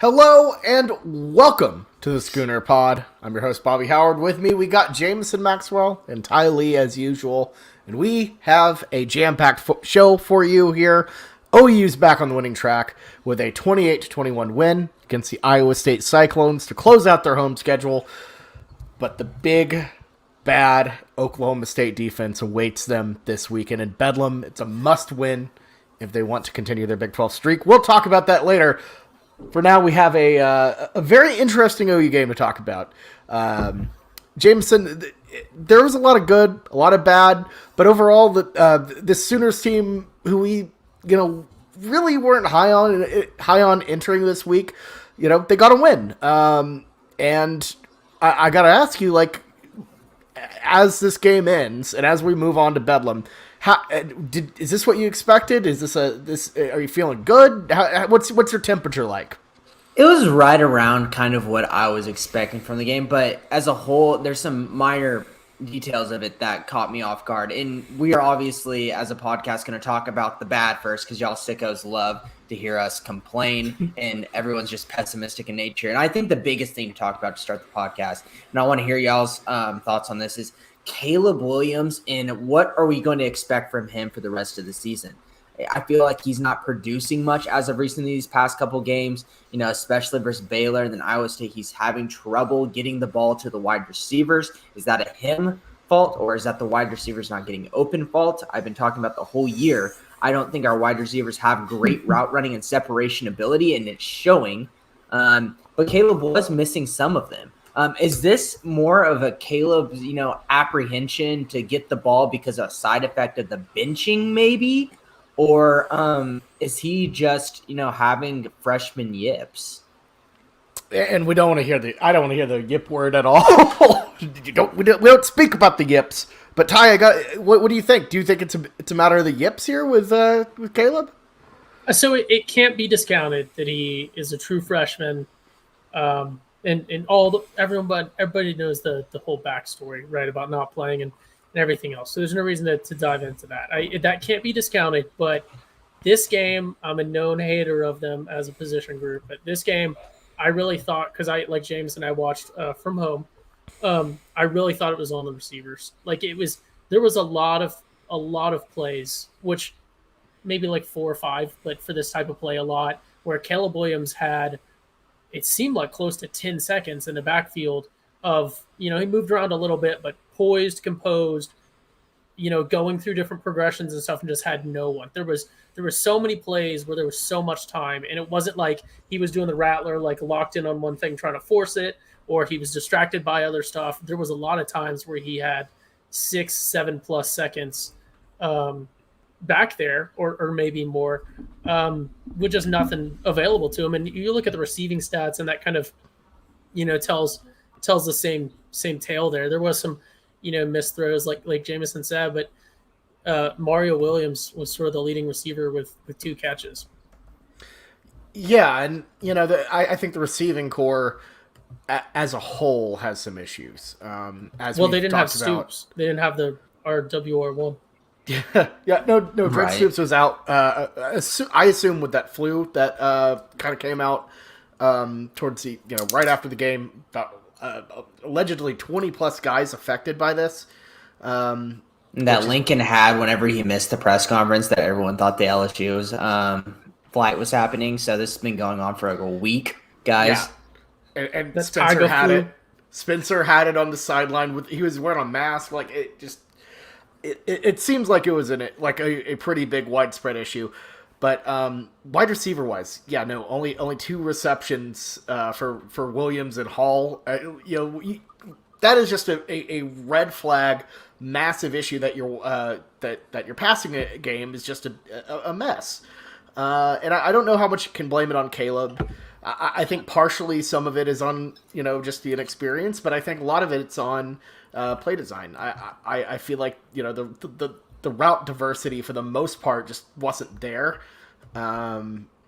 Hello and welcome to the Schooner Pod. I'm your host, Bobby Howard. With me, we got Jameson Maxwell and Ty Lee as usual. And we have a jam-packed show for you here. OU's back on the winning track with a 28-21 win against the Iowa State Cyclones to close out their home schedule. But the big, bad Oklahoma State defense awaits them this weekend in Bedlam. It's a must-win if they want to continue their Big 12 streak. We'll talk about that later. For now, we have a very interesting OU game to talk about. Jameson, there was a lot of good, a lot of bad, but overall, this Sooners team, who we really weren't high on entering this week, they got a win. And I got to ask you, as this game ends and as we move on to Bedlam, is this what you expected? Is this are you feeling good? What's your temperature like? It was right around kind of what I was expecting from the game, but as a whole, there's some minor details of it that caught me off guard. And we are obviously, as a podcast, going to talk about the bad first because y'all sickos love to hear us complain, and everyone's just pessimistic in nature. And I think the biggest thing to talk about to start the podcast, and I want to hear y'all's thoughts on this, is Caleb Williams, and what are we going to expect from him for the rest of the season? I feel like he's not producing much as of recently these past couple games, especially versus Baylor and then Iowa State. He's having trouble getting the ball to the wide receivers. Is that a him fault, or is that the wide receivers not getting open fault? I've been talking about the whole year. I don't think our wide receivers have great route running and separation ability, and it's showing. But Caleb was missing some of them. Is this more of a Caleb's, apprehension to get the ball because of a side effect of the benching maybe? Or is he just, having freshman yips? And we don't want to hear I don't want to hear the yip word at all. we don't speak about the yips. But Ty, what do you think? Do you think it's a matter of the yips here with Caleb? So it can't be discounted that he is a true freshman. And everybody knows the whole backstory, right, about not playing and everything else. So there's no reason to dive into that. That can't be discounted. But this game, I'm a known hater of them as a position group. But this game, I really thought, because like James and I watched from home, I really thought it was on the receivers. There was a lot of plays, which maybe like 4 or 5, but for this type of play, a lot, where Caleb Williams had, it seemed like close to 10 seconds in the backfield of, he moved around a little bit, but poised, composed, going through different progressions and stuff, and just had no one. There were so many plays where there was so much time, and it wasn't like he was doing the rattler, like locked in on one thing trying to force it, or he was distracted by other stuff. There was a lot of times where he had 6-7+ seconds back there, or maybe more, with just nothing available to him. And you look at the receiving stats, and that kind of, tells the same tale there. There was some, missed throws, like Jameson said, but Mario Williams was sort of the leading receiver with 2 catches. Yeah, and I think the receiving core as a whole has some issues. They didn't have Stoops. They didn't have the RWR1. Yeah, no. Greg Stoops was out. I assume with that flu that kind of came out towards the right after the game. About allegedly 20+ guys affected by this. That Lincoln had whenever he missed the press conference that everyone thought the LSU's flight was happening. So this has been going on for like a week, guys. Yeah. And Spencer had it. Spencer had it on the sideline. He was wearing a mask. It seems like it was a pretty big widespread issue, but wide receiver wise, only 2 receptions for Williams and Hall. That is just a red flag, massive issue that your passing game is just a mess. And I don't know how much you can blame it on Caleb. I think partially some of it is on just the inexperience, but I think a lot of it's on play design. I feel like the route diversity for the most part just wasn't there. A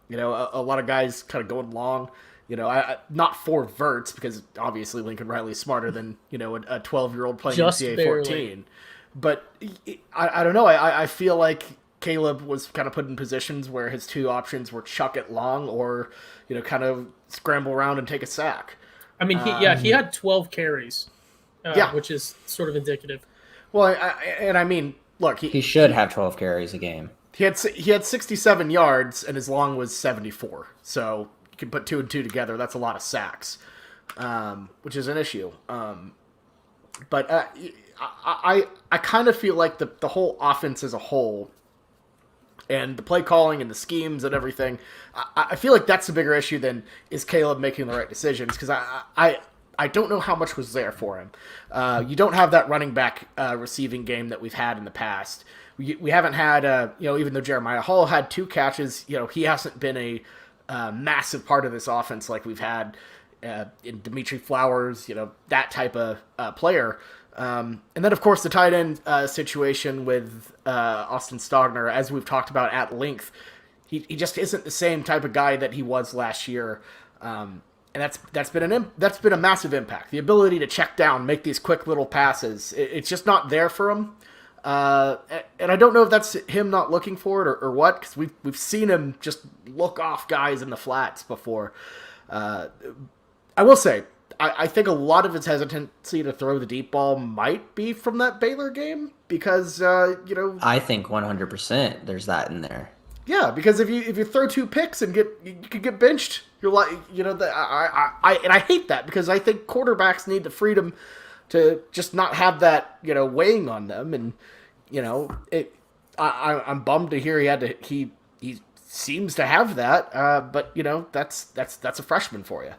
lot of guys kind of going long. Not 4 verts because obviously Lincoln Riley's smarter than a 12-year-old playing Just NCAA 14. But I don't know. I feel like Caleb was kind of put in positions where his two options were chuck it long or, kind of scramble around and take a sack. I mean, he had 12 carries, which is sort of indicative. Well, I mean, look, he should have 12 carries a game. He had 67 yards and his long was 74. So you can put 2 and 2 together. That's a lot of sacks, which is an issue. But I kind of feel like the whole offense as a whole and the play calling and the schemes and everything, I feel like that's the bigger issue than is Caleb making the right decisions, because I don't know how much was there for him. You don't have that running back receiving game that we've had in the past. We haven't had, even though Jeremiah Hall had 2 catches, he hasn't been a massive part of this offense like we've had in Dimitri Flowers, that type of player. And then, of course, the tight end situation with Austin Stogner, as we've talked about at length, he just isn't the same type of guy that he was last year. And that's been a massive impact. The ability to check down, make these quick little passes, it's just not there for him. And I don't know if that's him not looking for it or what, because we've seen him just look off guys in the flats before. I will say, I think a lot of his hesitancy to throw the deep ball might be from that Baylor game, because I think 100% there's that in there. Yeah, because if you throw 2 picks and you could get benched, you're like, I hate that, because I think quarterbacks need the freedom to just not have that weighing on them, and I'm bummed to hear he seems to have that, but that's a freshman for you.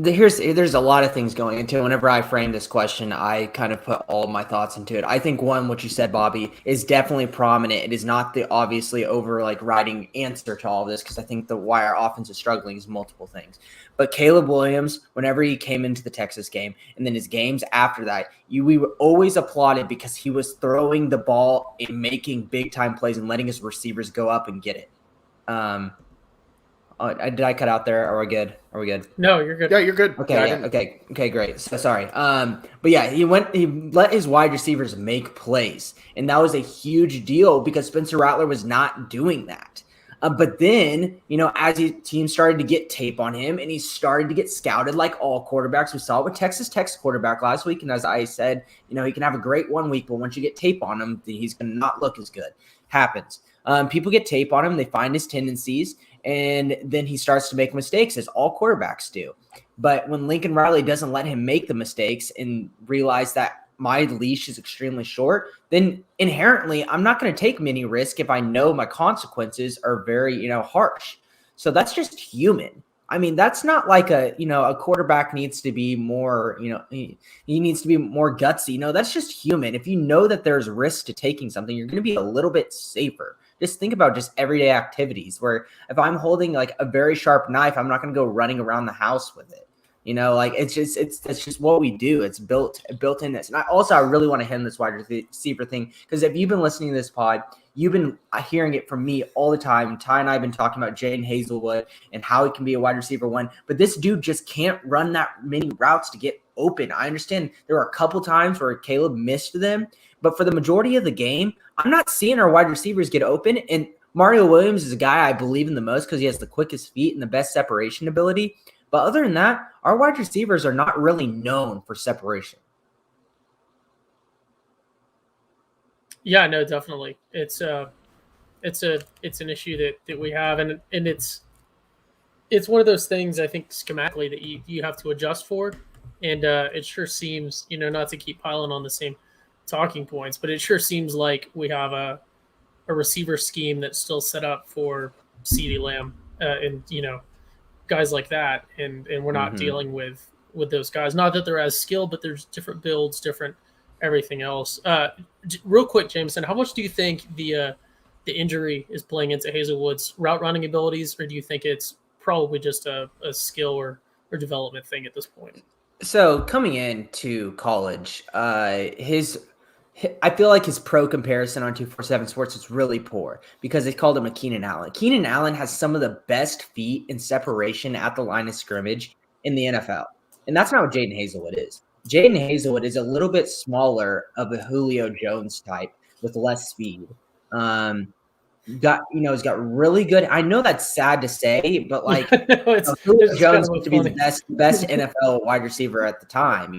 There's a lot of things going into it. Whenever I frame this question, I kind of put all of my thoughts into it. I think what you said, Bobby, is definitely prominent. It is not the obviously riding answer to all of this, because I think why our offense is struggling is multiple things. But Caleb Williams, whenever he came into the Texas game, and then his games after that, we were always applauded because he was throwing the ball and making big time plays and letting his receivers go up and get it. Did I cut out there? Are we good? No, you're good. Yeah, you're good. Okay, okay, great. So sorry. But yeah, he let his wide receivers make plays, and that was a huge deal because Spencer Rattler was not doing that. But then, as his team started to get tape on him and he started to get scouted like all quarterbacks, we saw it with Texas Tech's quarterback last week. And as I said, he can have a great 1 week, but once you get tape on him, he's going to not look as good. Happens. People get tape on him. They find his tendencies. And then he starts to make mistakes, as all quarterbacks do. But when Lincoln Riley doesn't let him make the mistakes and realize that my leash is extremely short, then inherently I'm not going to take many risks if I know my consequences are very, harsh. So that's just human. I mean, that's not like a quarterback needs to be more, he needs to be more gutsy. That's just human. If you know that there's risk to taking something, you're going to be a little bit safer. Just think about just everyday activities where if I'm holding like a very sharp knife, I'm not going to go running around the house with it. It's just what we do. It's built in this. And I really want to hit on this wide receiver thing, because if you've been listening to this pod, you've been hearing it from me all the time. Ty and I have been talking about Jaden Hazelwood and how he can be a wide receiver 1, but this dude just can't run that many routes to get open. I understand there were a couple times where Caleb missed them, but for the majority of the game, I'm not seeing our wide receivers get open. And Mario Williams is a guy I believe in the most because he has the quickest feet and the best separation ability. But other than that, our wide receivers are not really known for separation. Yeah, no, definitely. It's an issue that we have, and it's one of those things I think schematically that you have to adjust for. And it sure seems, not to keep piling on the same talking points, but it sure seems like we have a receiver scheme that's still set up for CeeDee Lamb and guys like that, and we're not dealing with those guys. Not that they're as skilled, but there's different builds, different everything else. Real quick, Jameson, how much do you think the injury is playing into Hazelwood's route running abilities, or do you think it's probably just a skill or development thing at this point? So coming into college, I feel like his pro comparison on 247 Sports is really poor because they called him a Keenan Allen. Keenan Allen has some of the best feet in separation at the line of scrimmage in the NFL. And that's not what Jaden Hazelwood is. Jaden Hazelwood is a little bit smaller of a Julio Jones type with less speed. He's got really good. I know that's sad to say, but like No, Julio it's kind Jones of used to be the funny. best NFL wide receiver at the time.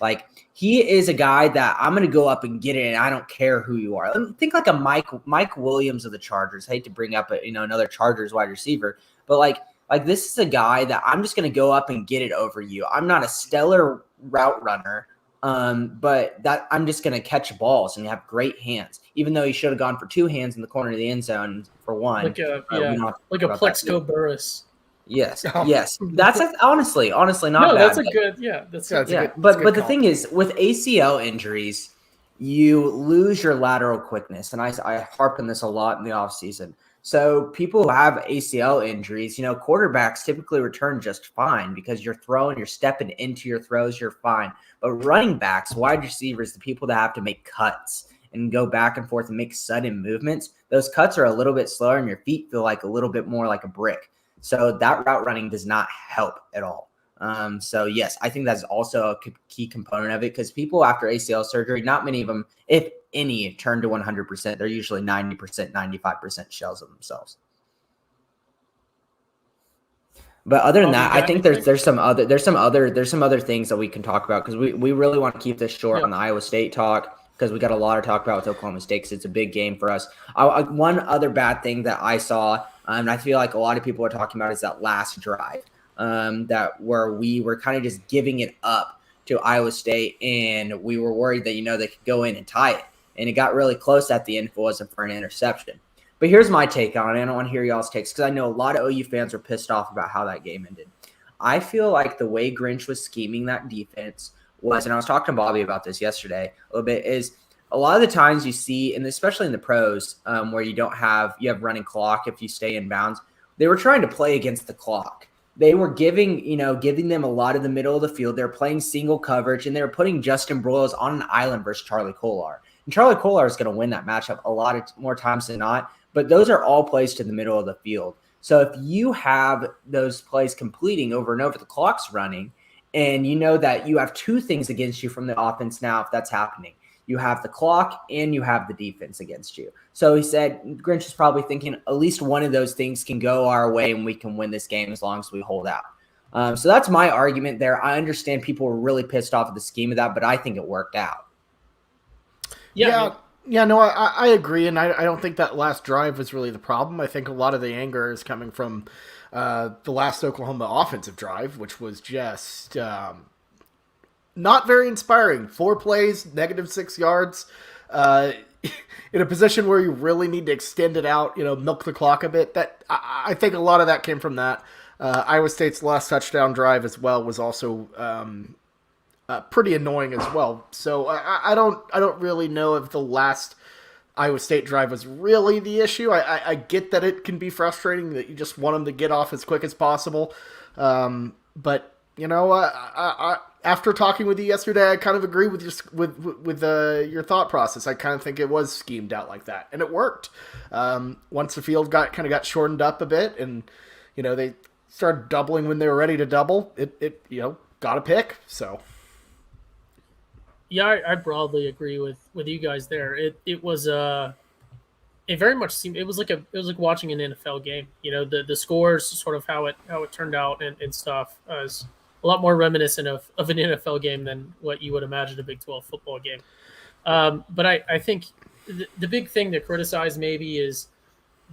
Like he is a guy that I'm going to go up and get it, and I don't care who you are. Think like a Mike Williams of the Chargers. I hate to bring up another Chargers wide receiver, but like this is a guy that I'm just going to go up and get it over you. I'm not a stellar route runner. But that I'm just going to catch balls and have great hands, even though he should have gone for 2 hands in the corner of the end zone for one. Like a We don't have to like talk a about that Plexco Burris. Yes, Oh. yes. That's honestly not No, bad. that's a good. Yeah, that's Yeah, it's a Yeah, good- but it's a good the call. thing is, with ACL injuries, you lose your lateral quickness, and I harp on this a lot in the offseason. So people who have ACL injuries, quarterbacks typically return just fine because you're stepping into your throws, you're fine. But running backs, wide receivers, the people that have to make cuts and go back and forth and make sudden movements, those cuts are a little bit slower, and your feet feel like a little bit more like a brick. So that route running does not help at all. So yes, I think that's also a key component of it because people after ACL surgery, not many of them, if any, turn to 100%. They're usually 90%, 95% shells of themselves. But other than that, I think there's some other things that we can talk about because we really want to keep this short on the Iowa State talk because we got a lot to talk about with Oklahoma State because it's a big game for us. One other bad thing that I saw, and I feel like a lot of people are talking about, is that last drive. That where we were kind of just giving it up to Iowa State, and we were worried that they could go in and tie it, and it got really close at the end if it wasn't for an interception. But here's my take on it. I don't want to hear y'all's takes because I know a lot of OU fans are pissed off about how that game ended. I feel like the way Grinch was scheming that defense was, and I was talking to Bobby about this yesterday a little bit, is a lot of the times you see, and especially in the pros, where you have running clock if you stay in bounds, they were trying to play against the clock. They were giving them a lot of the middle of the field. They were playing single coverage, and they were putting Justin Broyles on an island versus Charlie Kolar. And Charlie Kolar is going to win that matchup a lot of more times than not, but those are all plays to the middle of the field. So if you have those plays completing over and over, the clock's running, and you know that you have 2 things against you from the offense now if that's happening. You have the clock and you have the defense against you. So he said Grinch is probably thinking at least one of those things can go our way and we can win this game as long as we hold out. So that's my argument there. I understand people were really pissed off at the scheme of that, but I think it worked out. Yeah, no, I agree, and I don't think that last drive was really the problem. I think a lot of the anger is coming from the last Oklahoma offensive drive, which was just not very inspiring. 4 plays, -6 yards, in a position where you really need to extend it out, milk the clock a bit. That I think a lot of that came from that. Iowa State's last touchdown drive as well was also pretty annoying as well. So I don't really know if the last Iowa State drive was really the issue. I get that it can be frustrating that you just want them to get off as quick as possible. But after talking with you yesterday, I kind of agree with your thought process. I kind of think it was schemed out like that, and it worked. Once the field got shortened up a bit, and they started doubling when they were ready to double, it got a pick. So. Yeah, I broadly agree with you guys there. It was it very much seemed it was like watching an NFL game. The scores, sort of how it turned out and stuff, is a lot more reminiscent of an NFL game than what you would imagine a Big 12 football game. But I think the big thing to criticize maybe is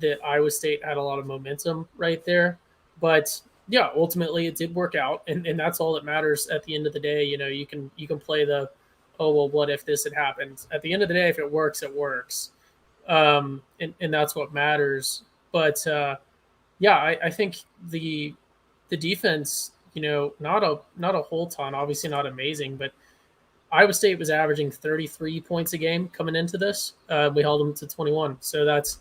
that Iowa State had a lot of momentum right there. But yeah, ultimately it did work out, and that's all that matters at the end of the day. You can play the, oh, well, what if this had happened? At the end of the day, if it works, it works. And that's what matters. But yeah, I think the defense, not a whole ton, obviously not amazing, but Iowa State was averaging 33 points a game coming into this. We held them to 21. So that's,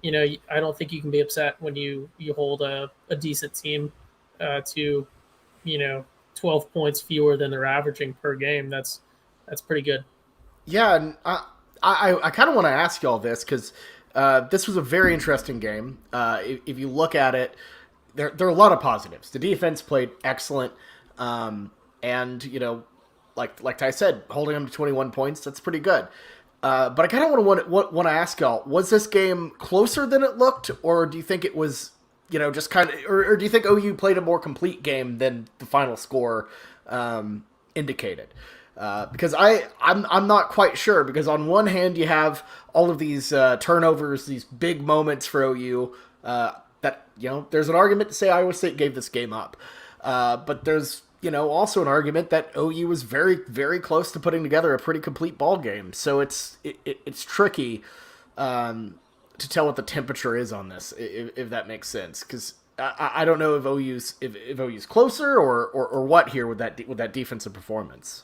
I don't think you can be upset when you hold a decent team to, 12 points fewer than they're averaging per game. That's pretty good. Yeah, and I kind of want to ask y'all this because this was a very interesting game. If you look at it, there are a lot of positives. The defense played excellent, and like I said, holding them to 21 points, that's pretty good. But I kind of want to ask y'all: was this game closer than it looked, or do you think it was, just kind of, or do you think OU played a more complete game than the final score indicated? Because I'm not quite sure. Because on one hand, you have all of these turnovers, these big moments for OU. That there's an argument to say Iowa State gave this game up, but there's also an argument that OU was very, very close to putting together a pretty complete ball game. So it's tricky to tell what the temperature is on this, if that makes sense. Because I don't know if OU's closer or what here with that defensive performance.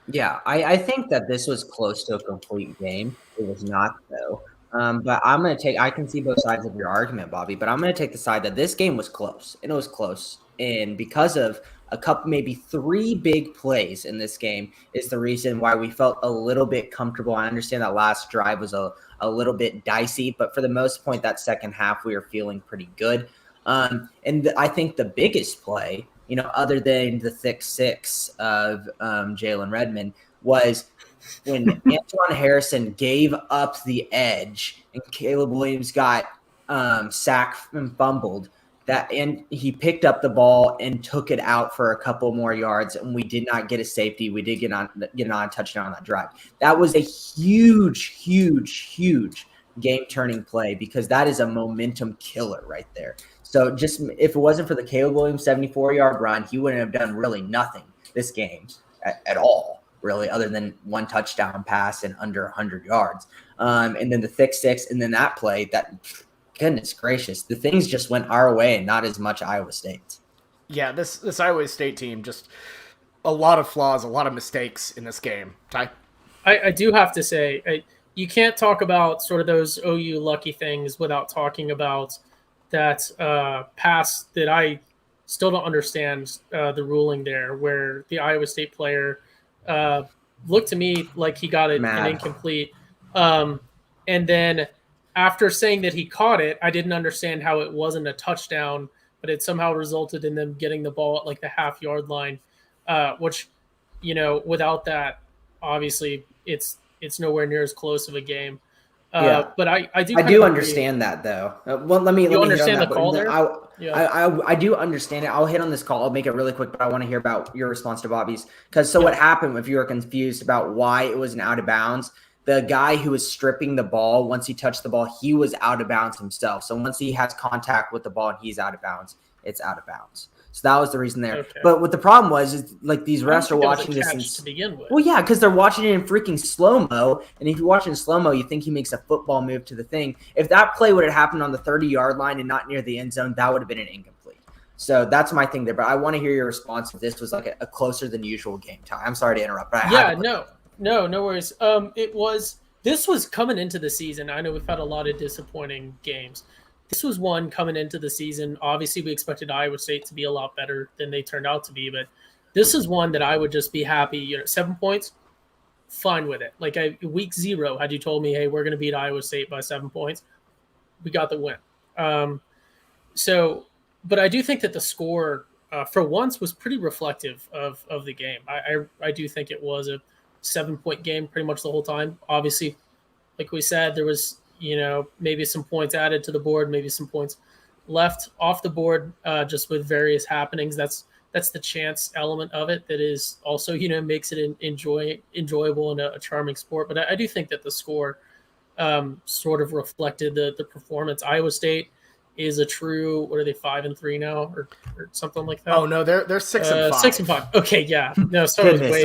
Yeah, I think that this was close to a complete game. It was not, though. But I can see both sides of your argument, Bobby, but I'm going to take the side that this game was close, and it was close. And because of a couple, maybe 3 big plays in this game is the reason why we felt a little bit comfortable. I understand that last drive was a little bit dicey, but for the most part, that second half, we were feeling pretty good. I think the biggest play, other than the thick 6 of Jalen Redmond, was when Antoine Harrison gave up the edge and Caleb Williams got sacked and fumbled. And he picked up the ball and took it out for a couple more yards, and we did not get a safety. We did get on a touchdown on that drive. That was a huge, huge, huge game-turning play because that is a momentum killer right there. So just if it wasn't for the Caleb Williams 74-yard run, he wouldn't have done really nothing this game at all, really, other than 1 touchdown pass and under 100 yards. And then the thick 6, and then that play that – goodness gracious, the things just went our way and not as much Iowa State's. Yeah, this Iowa State team, just a lot of flaws, a lot of mistakes in this game. Ty? I do have to say, you can't talk about sort of those OU lucky things without talking about that pass that I still don't understand the ruling there, where the Iowa State player looked to me like he got an incomplete. And then after saying that he caught it, I didn't understand how it wasn't a touchdown, but it somehow resulted in them getting the ball at like the half-yard line, which, without that, obviously it's nowhere near as close of a game. But I do understand that, though. Well, let me understand hit on the call there. I do understand it. I'll hit on this call. I'll make it really quick, but I want to hear about your response to Bobby's. What happened if you were confused about why it was an out of bounds? The guy who was stripping the ball, once he touched the ball, he was out of bounds himself. So once he has contact with the ball and he's out of bounds, it's out of bounds. So that was the reason there. Okay. But what the problem was is like these refs are watching this to begin with. Well, yeah, because they're watching it in freaking slow-mo. And if you watch it in slow-mo, you think he makes a football move to the thing. If that play would have happened on the 30-yard line and not near the end zone, that would have been an incomplete. So that's my thing there. But I want to hear your response if this was like a closer than usual game time. I'm sorry to interrupt. But No worries. This was coming into the season. I know we've had a lot of disappointing games. This was one coming into the season. Obviously, we expected Iowa State to be a lot better than they turned out to be, but this is one that I would just be happy. 7 points, fine with it. Like week 0, had you told me, hey, we're going to beat Iowa State by 7 points, we got the win. But I do think that the score, for once, was pretty reflective of the game. I do think it was a 7-point game pretty much the whole time. Obviously, like we said, there was maybe some points added to the board, maybe some points left off the board, just with various happenings. That's the chance element of it that is also makes it enjoyable and a charming sport. But I do think that the score sort of reflected the performance. Iowa State is a true, what are they, 5-3 now or something like that? Oh no, they're 6-5. 6-5. Okay, yeah. No, so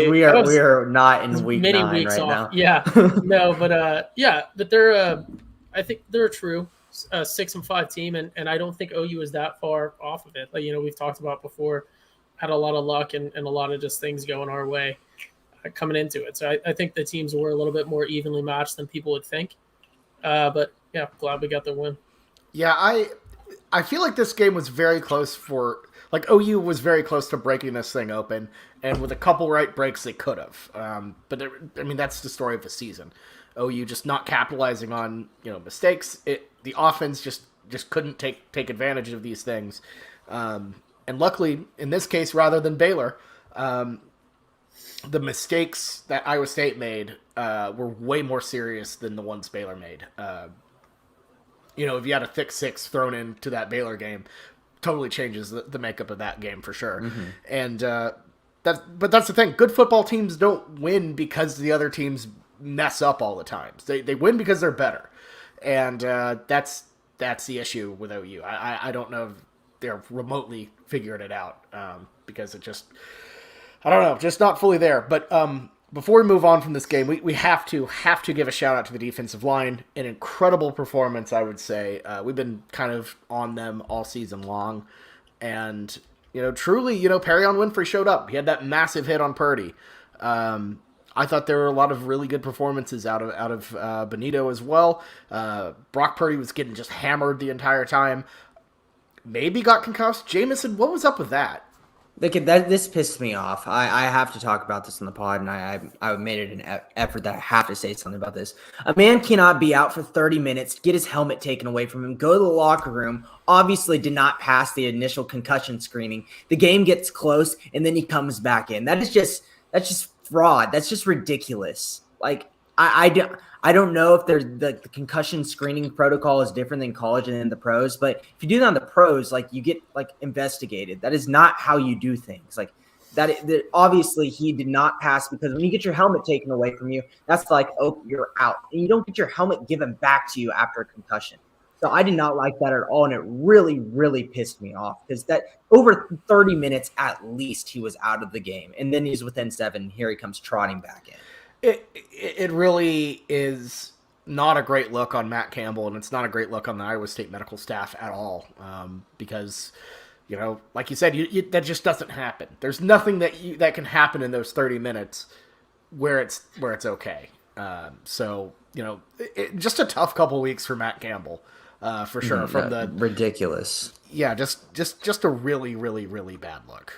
we are not in week 9 weeks right off. now. Yeah. No, but they're I think they're a true 6-5 team, and I don't think OU is that far off of it. Like, we've talked about before, had a lot of luck and a lot of just things going our way coming into it. So I think the teams were a little bit more evenly matched than people would think. But yeah, glad we got the win. Yeah, I feel like this game was very close OU was very close to breaking this thing open, and with a couple right breaks, they could have. But that's the story of the season. OU just not capitalizing on mistakes. The offense just couldn't take advantage of these things, and luckily in this case, rather than Baylor, the mistakes that Iowa State made were way more serious than the ones Baylor made. If you had a thick six thrown into that Baylor game, totally changes the makeup of that game for sure. Mm-hmm. And but that's the thing. Good football teams don't win because the other teams mess up all the time. They win because they're better, and that's the issue with OU. I don't know if they're remotely figuring it out because it just, I don't know, just not fully there. But before we move on from this game, we have to give a shout out to the defensive line. An incredible performance, I would say. We've been kind of on them all season long, and truly, Perrion Winfrey showed up. He had that massive hit on Purdy. I thought there were a lot of really good performances out of Benito as well. Brock Purdy was getting just hammered the entire time. Maybe got concussed. Jamison, what was up with that? This pissed me off. I have to talk about this on the pod, and I made it an effort that I have to say something about this. A man cannot be out for 30 minutes, get his helmet taken away from him, go to the locker room, obviously did not pass the initial concussion screening. The game gets close, and then he comes back in. That's just fraud. That's just ridiculous. Like, I don't know if the concussion screening protocol is different than college and in the pros, but if you do that on the pros, like, you get like investigated. That is not how you do things. Like that obviously he did not pass, because when you get your helmet taken away from you, that's like, oh, you're out. And you don't get your helmet given back to you after a concussion. So I did not like that at all, and it really, really pissed me off, because that over 30 minutes at least he was out of the game, and then he's within 7. And here he comes trotting back in. It really is not a great look on Matt Campbell, and it's not a great look on the Iowa State medical staff at all, because, like you said, that just doesn't happen. There's nothing that can happen in those 30 minutes where it's okay. So just a tough couple weeks for Matt Campbell, for sure. From the ridiculous, yeah, just a really, really, really bad look.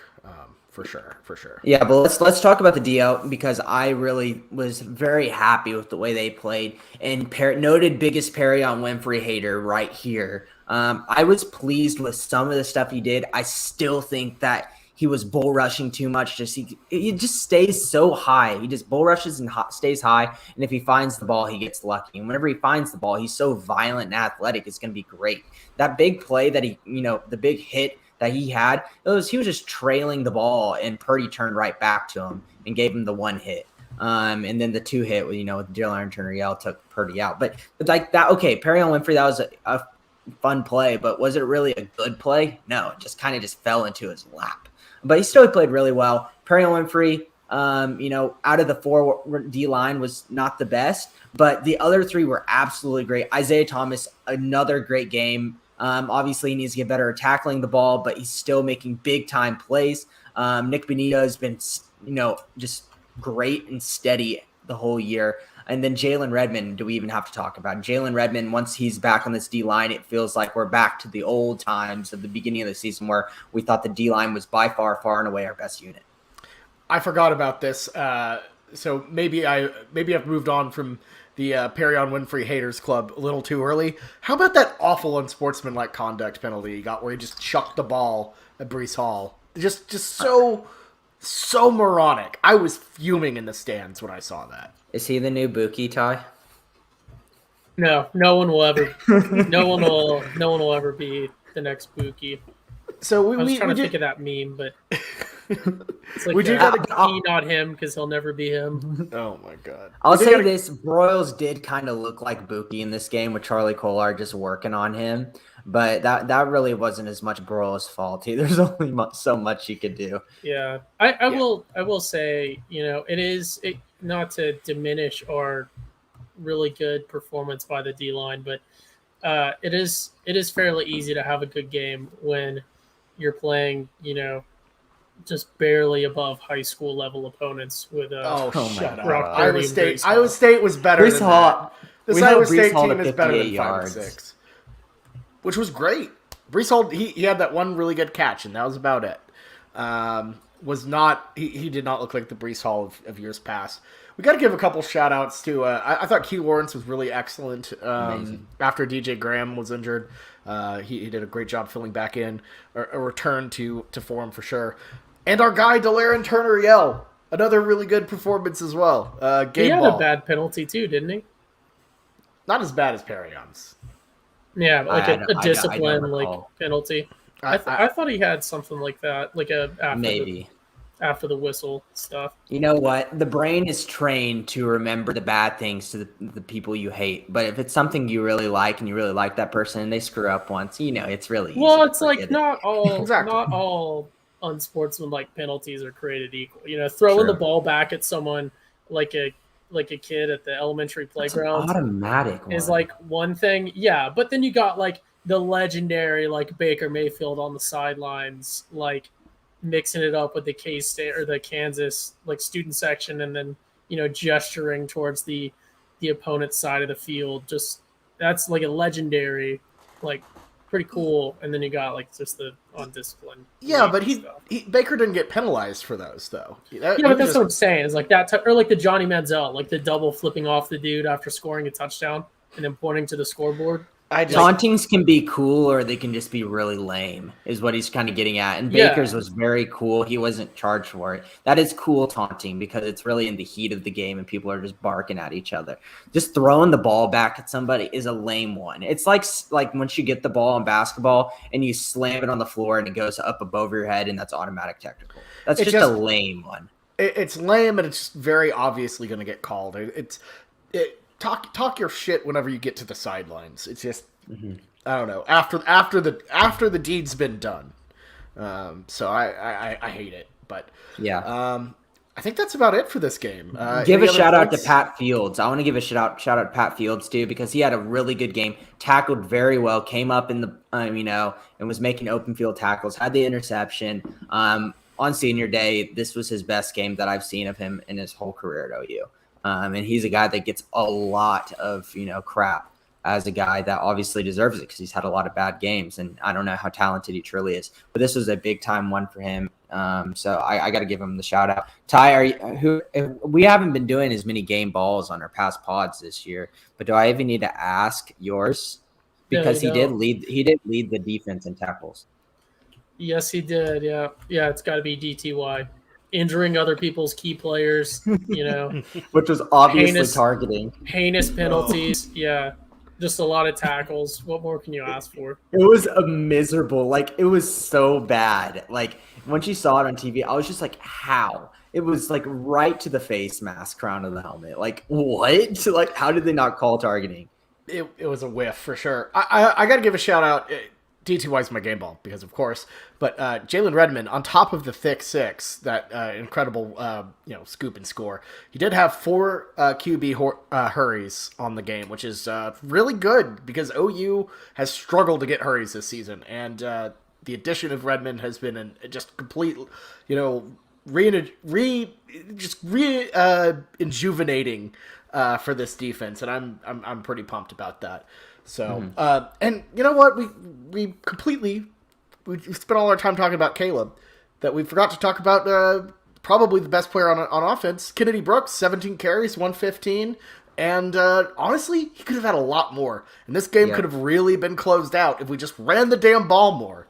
For sure. Yeah, but let's talk about the DL, because I really was very happy with the way they played. And noted biggest Perrion Winfrey hater right here. I was pleased with some of the stuff he did. I still think that he was bull rushing too much. He just stays so high. He just bull rushes and stays high. And if he finds the ball, he gets lucky. And whenever he finds the ball, he's so violent and athletic. It's going to be great. That big play that the big hit that he had, he was just trailing the ball, and Purdy turned right back to him and gave him the one hit. And then the 2 hit, with Jalen Turner took Purdy out. But like that, okay, Perrion Winfrey, that was a fun play, but was it really a good play? No, it just kind of just fell into his lap. But he still played really well. Perrion Winfrey, out of the 4 D-line was not the best, but the other 3 were absolutely great. Isaiah Thomas, another great game. Obviously, he needs to get better at tackling the ball, but he's still making big-time plays. Nick Benito has been, just great and steady the whole year. And then Jalen Redmond, do we even have to talk about it? Jalen Redmond, once he's back on this D-line, it feels like we're back to the old times of the beginning of the season, where we thought the D-line was by far and away our best unit. I forgot about this, so maybe I've moved on from the Perrion Winfrey Haters Club a little too early. How about that awful unsportsmanlike conduct penalty he got, where he just chucked the ball at Breece Hall? Just so moronic. I was fuming in the stands when I saw that. Is he the new Buki, Ty? No one will ever. no one will ever be the next Buki. So I was trying to think of that meme, but it's like, we do he, not him, because he'll never be him. Oh my god! I'll say this: Broyles did kind of look like Buki in this game, with Charlie Kolar just working on him. But that really wasn't as much Broyles' fault. There's only so much he could do. Yeah, I will say, not to diminish our really good performance by the D-line, but it is fairly easy to have a good game when you're playing, just barely above high school level opponents with shut up. Brock Iowa Purdy State was better Breece than Hall, that. This Iowa State team is better than 5-6, which was great. Breece Hall, he had that one really good catch, and that was about it. He did not look like the Breece Hall of years past. We got to give a couple shout outs to, I thought Key Lawrence was really excellent after DJ Graham was injured. He did a great job filling back in, a return to form for sure. And our guy, De'Laren Turner-Yell, Another really good performance as well. He Game had ball. a bad penalty too, didn't he? Not as bad as Perion's. Yeah, like I a don't discipline like recall. penalty. I I thought he had something like that, like Maybe. after the whistle stuff. You know what? The brain is trained to remember the bad things to the people you hate. But if it's something you really like and you really like that person and they screw up once, it's really easy. Well, to it's like forget it. Exactly. not all unsportsmanlike penalties are created equal. Throwing the True. ball back at someone like a kid at the elementary It's an playground automatic is one. like one thing. Yeah, but then you got like the legendary like Baker Mayfield on the sidelines, like mixing it up with the K-State or the Kansas like student section, and then gesturing towards the opponent's side of the field. Just that's like a legendary, like pretty cool. And then you got like just the undisciplined. Yeah, but stuff. Baker didn't get penalized for those though. Yeah, but that's what I'm saying. Is like that, or like the Johnny Manziel, like the double flipping off the dude after scoring a touchdown and then pointing to the scoreboard. Tauntings can be cool or they can just be really lame, is what he's kind of getting at. And Baker's was very cool. He wasn't charged for it. That is cool taunting because it's really in the heat of the game and people are just barking at each other. Just throwing the ball back at somebody is a lame one. It's like once you get the ball in basketball and you slam it on the floor and it goes up above your head and that's automatic technical. That's just a lame one. It's lame and it's very obviously going to get called. Talk your shit whenever you get to the sidelines. It's just I don't know after the deed's been done. So I hate it, but yeah. I think that's about it for this game. Give a shout out to Pat Fields. I want to give a shout out to Pat Fields too because he had a really good game. Tackled very well. Came up in the and was making open field tackles. Had the interception. On senior day, this was his best game that I've seen of him in his whole career at OU. And he's a guy that gets a lot of, crap as a guy that obviously deserves it because he's had a lot of bad games. And I don't know how talented he truly is. But this was a big time one for him. So I got to give him the shout out. Ty, we haven't been doing as many game balls on our past pods this year. But do I even need to ask yours? Because he did lead the defense in tackles. Yes, he did. Yeah. It's got to be DTY. Injuring other people's key players, which was obviously targeting. Heinous penalties. Yeah. Just a lot of tackles. What more can you ask for? It was a miserable, it was so bad. Once you saw it on TV, I was just like, how? It was right to the face mask, crown of the helmet. What? How did they not call targeting? It was a whiff for sure. I got to give a shout out. DTY is my game ball because of course, but Jalen Redmond on top of the thick six, that incredible scoop and score. He did have 4 QB hurries on the game, which is really good because OU has struggled to get hurries this season, and the addition of Redmond has been just complete, injuvenating for this defense, and I'm pretty pumped about that. So, and you know what? We spent all our time talking about Caleb, that we forgot to talk about probably the best player on offense, Kennedy Brooks, 17 carries, 115, and honestly, he could have had a lot more. And this game could have really been closed out if we just ran the damn ball more.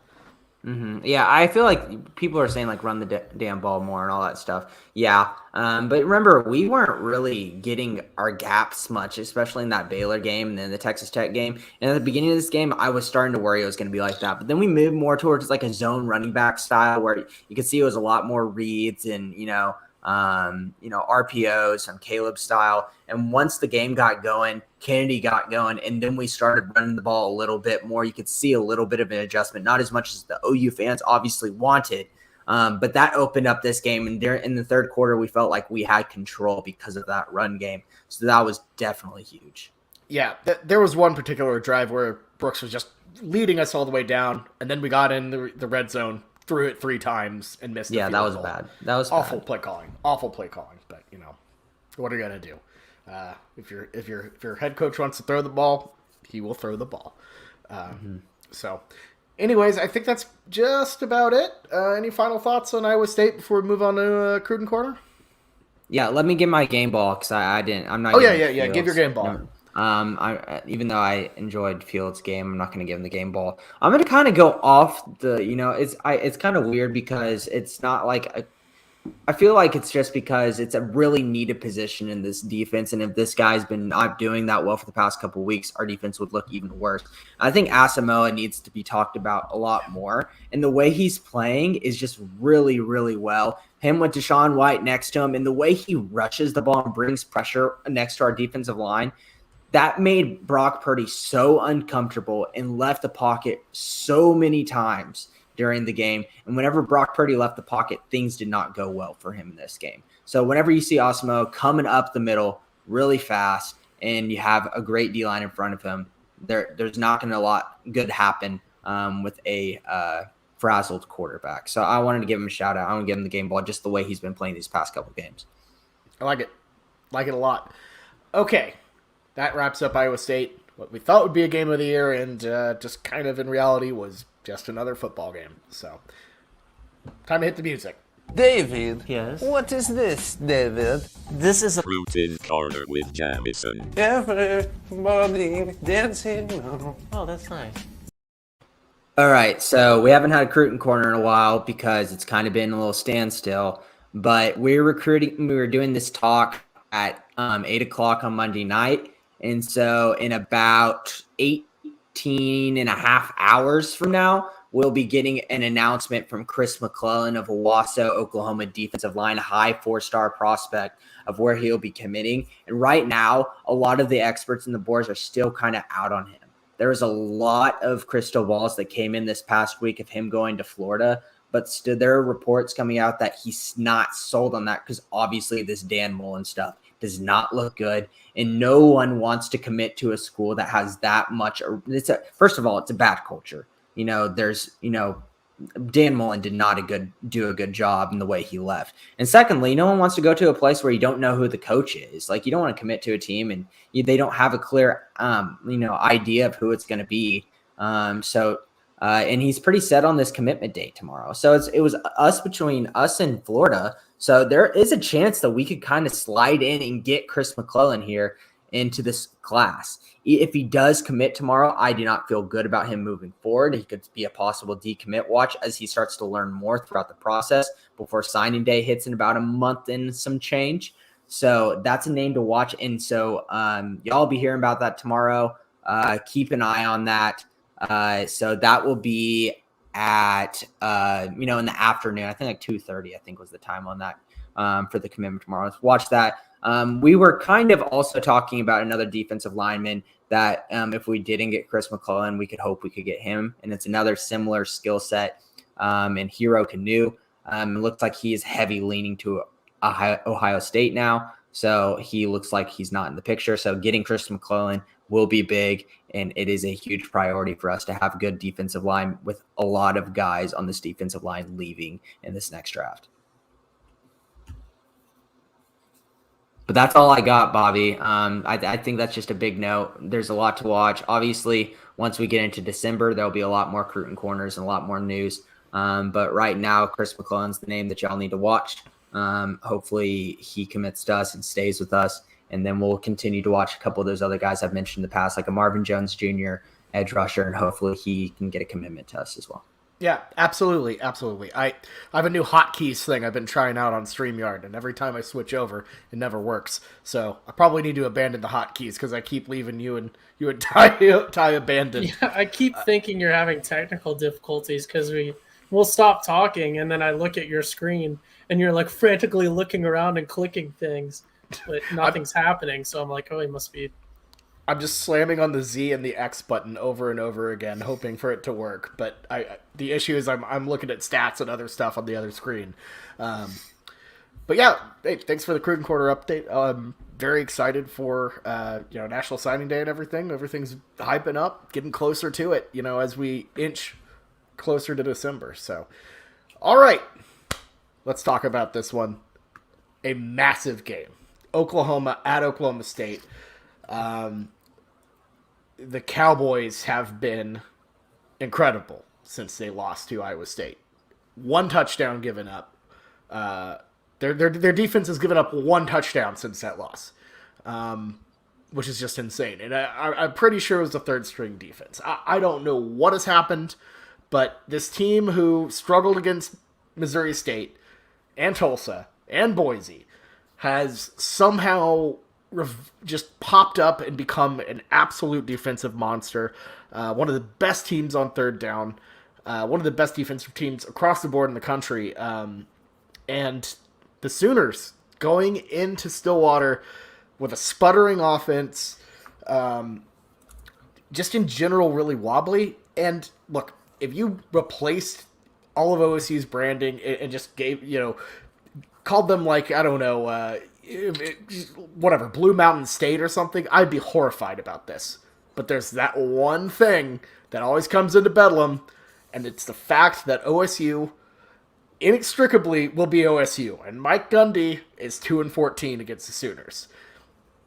Mm-hmm. Yeah, I feel like people are saying run the damn ball more and all that stuff. Yeah, but remember, we weren't really getting our gaps much, especially in that Baylor game and then the Texas Tech game. And at the beginning of this game, I was starting to worry it was going to be like that. But then we moved more towards a zone running back style where you could see it was a lot more reads and RPOs from Caleb style. And once the game got going, Kennedy got going, and then we started running the ball a little bit more. You could see a little bit of an adjustment, not as much as the OU fans obviously wanted, but that opened up this game. And there in the third quarter, we felt like we had control because of that run game. So that was definitely huge. Yeah, there was one particular drive where Brooks was just leading us all the way down, and then we got in the red zone, threw it 3 times, and missed. Yeah, that was bad. That was awful bad. play calling. Awful play calling. But what are you gonna do? If your head coach wants to throw the ball, he will throw the ball. So, anyways, I think that's just about it. Any final thoughts on Iowa State before we move on to Cruden Corner? Yeah, let me get my game ball because I didn't. I'm not. Oh yeah. Give your game ball. No. Even though I enjoyed Fields' game, I'm not going to give him the game ball. I'm going to kind of go off the. It's kind of weird because it's not I feel like it's just because it's a really needed position in this defense, and if this guy's been not doing that well for the past couple of weeks, our defense would look even worse. I think Asamoah needs to be talked about a lot more, and the way he's playing is just really, really well. Him with Deshaun White next to him, and the way he rushes the ball and brings pressure next to our defensive line, that made Brock Purdy so uncomfortable and left the pocket so many times during the game. And whenever Brock Purdy left the pocket, things did not go well for him in this game. So whenever you see Osmo coming up the middle really fast and you have a great D-line in front of him, there's not going to a lot good happen with a frazzled quarterback. So I wanted to give him a shout out. I want to give him the game ball just the way he's been playing these past couple games. I like it. Like it a lot. Okay. That wraps up Iowa State. What we thought would be a game of the year and just kind of in reality was just another football game. So, time to hit the music. David. Yes? What is this, David? This is a Fruited Corner with Jamison. Everybody dancing now. Oh, that's nice. All right, so we haven't had a recruiting corner in a while because it's kind of been a little standstill. But we were doing this talk at 8 o'clock on Monday night. And so in about 18 and a half hours from now, we'll be getting an announcement from Chris McClellan of Owasso, Oklahoma defensive line, high 4-star prospect of where he'll be committing. And right now, a lot of the experts in the boards are still kind of out on him. There was a lot of crystal balls that came in this past week of him going to Florida, but still there are reports coming out that he's not sold on that because obviously this Dan Mullen stuff does not look good, and no one wants to commit to a school that has that much. First of all, it's a bad culture. Dan Mullen did not do a good job in the way he left. And secondly, no one wants to go to a place where you don't know who the coach is. Like, you don't want to commit to a team and they don't have a clear, idea of who it's going to be. And he's pretty set on this commitment date tomorrow. So it was between us and Florida. So there is a chance that we could kind of slide in and get Chris McClellan here into this class. If he does commit tomorrow, I do not feel good about him moving forward. He could be a possible decommit watch as he starts to learn more throughout the process before signing day hits in about a month and some change. So that's a name to watch. And so y'all be hearing about that tomorrow. Keep an eye on that. So that will be at, in the afternoon. I think like 2:30, I think was the time on that for the commitment tomorrow. Let's watch that. We were kind of also talking about another defensive lineman that if we didn't get Chris McClellan, we could hope we could get him. And it's another similar skill set in Hero Canoe. It looks like he is heavy leaning to Ohio State now. So he looks like he's not in the picture. So getting Chris McClellan will be big, and it is a huge priority for us to have good defensive line with a lot of guys on this defensive line leaving in this next draft. But that's all I got, Bobby. I think that's just a big note. There's a lot to watch. Obviously, once we get into December, there'll be a lot more recruiting corners and a lot more news. But right now, Chris McClellan's the name that y'all need to watch. Hopefully he commits to us and stays with us. And then we'll continue to watch a couple of those other guys I've mentioned in the past, like a Marvin Jones Jr., edge rusher, and hopefully he can get a commitment to us as well. Yeah, absolutely, absolutely. I have a new hotkeys thing I've been trying out on StreamYard, and every time I switch over, it never works. So I probably need to abandon the hotkeys because I keep leaving you and Ty abandoned. Yeah, I keep thinking you're having technical difficulties because we'll stop talking, and then I look at your screen, and you're like frantically looking around and clicking things, but nothing's happening. So I'm like, oh, he must be. I'm just slamming on the Z and the X button over and over again, hoping for it to work. But the issue is I'm looking at stats and other stuff on the other screen. But yeah, hey, thanks for the Crude Quarter update. I'm very excited for National Signing Day and everything. Everything's hyping up, getting closer to it. As we inch closer to December. So, all right, let's talk about this one. A massive game, Oklahoma at Oklahoma State. The Cowboys have been incredible since they lost to Iowa State. One touchdown given up. Their defense has given up one touchdown since that loss, which is just insane. And I'm pretty sure it was the third string defense. I don't know what has happened, but this team who struggled against Missouri State and Tulsa and Boise has somehow just popped up and become an absolute defensive monster. One of the best teams on third down. One of the best defensive teams across the board in the country. And the Sooners going into Stillwater with a sputtering offense, just in general really wobbly. And look, if you replaced all of OSU's branding and just gave, called them like, I don't know, whatever, Blue Mountain State or something, I'd be horrified about this. But there's that one thing that always comes into Bedlam, and it's the fact that OSU inextricably will be OSU, and Mike Gundy is 2-14 against the Sooners.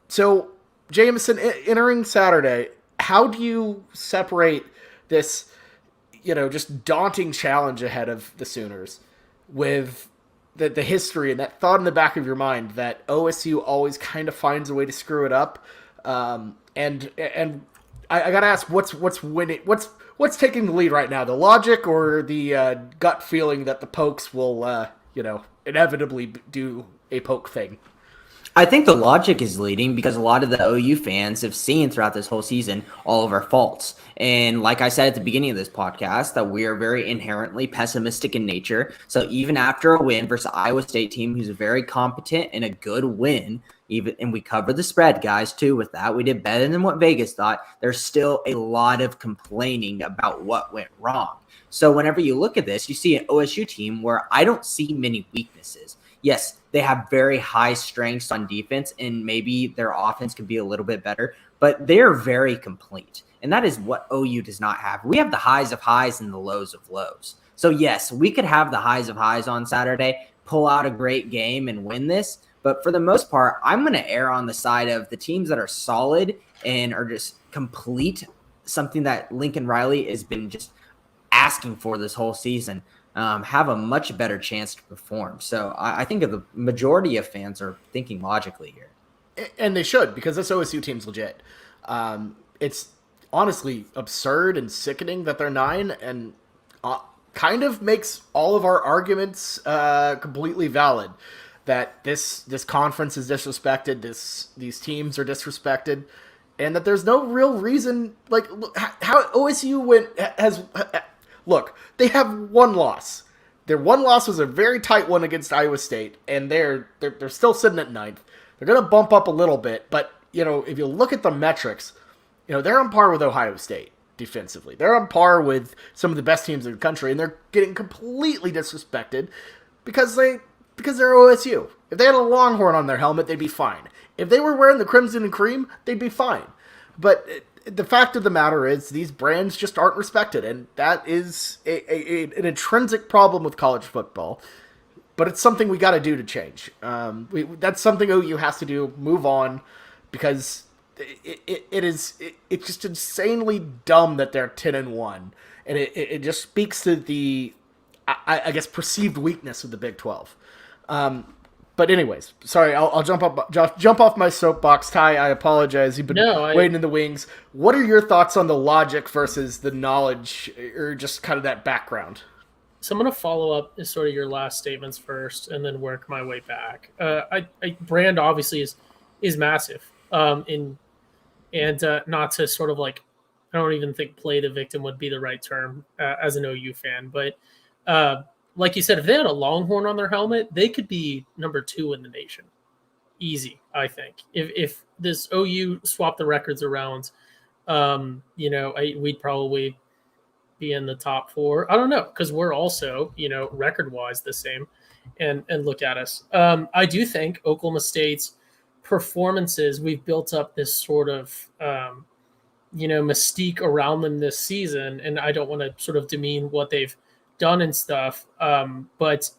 So, Jameson, entering Saturday, how do you separate this, just daunting challenge ahead of the Sooners with the history and that thought in the back of your mind that OSU always kind of finds a way to screw it up? And I gotta ask, what's winning? What's taking the lead right now? The logic or the gut feeling that the Pokes will, inevitably do a poke thing? I think the logic is leading because a lot of the OU fans have seen throughout this whole season all of our faults. And like I said at the beginning of this podcast, that we are very inherently pessimistic in nature. So even after a win versus Iowa State team, who's very competent and a good win, and we covered the spread, guys, too, with that. We did better than what Vegas thought. There's still a lot of complaining about what went wrong. So whenever you look at this, you see an OSU team where I don't see many weaknesses. Yes, they have very high strengths on defense, and maybe their offense could be a little bit better, but they're very complete. And that is what OU does not have. We have the highs of highs and the lows of lows. So yes, we could have the highs of highs on Saturday, pull out a great game and win this. But for the most part, I'm going to err on the side of the teams that are solid and are just complete, something that Lincoln Riley has been just asking for this whole season. Have a much better chance to perform. So I think the majority of fans are thinking logically here. And they should, because this OSU team's legit. It's honestly absurd and sickening that they're 9, and kind of makes all of our arguments completely valid. That this conference is disrespected, these teams are disrespected, and that there's no real reason, like, how OSU look, they have one loss. Their one loss was a very tight one against Iowa State, and they're still sitting at 9th. They're going to bump up a little bit, but, if you look at the metrics, they're on par with Ohio State defensively. They're on par with some of the best teams in the country, and they're getting completely disrespected because they're OSU. If they had a Longhorn on their helmet, they'd be fine. If they were wearing the crimson and cream, they'd be fine. But the fact of the matter is, these brands just aren't respected, and that is an intrinsic problem with college football. But it's something we got to do to change. That's something OU has to do. Move on, because it's just insanely dumb that they're 10-1, and it just speaks to the, I guess, perceived weakness of the Big 12. But anyways, sorry, I'll jump off my soapbox. Ty, I apologize. You've been waiting in the wings. What are your thoughts on the logic versus the knowledge, or just kind of that background? So I'm going to follow up sort of your last statements first, and then work my way back. Brand obviously is massive, and not to sort of like, I don't even think play the victim would be the right term as an OU fan, but. Like you said, if they had a Longhorn on their helmet, they could be number 2 in the nation. Easy, I think. If this OU swapped the records around, we'd probably be in the top 4. I don't know, because we're also, record-wise the same. And look at us. I do think Oklahoma State's performances, we've built up this sort of, mystique around them this season, and I don't want to sort of demean what they've done and stuff, but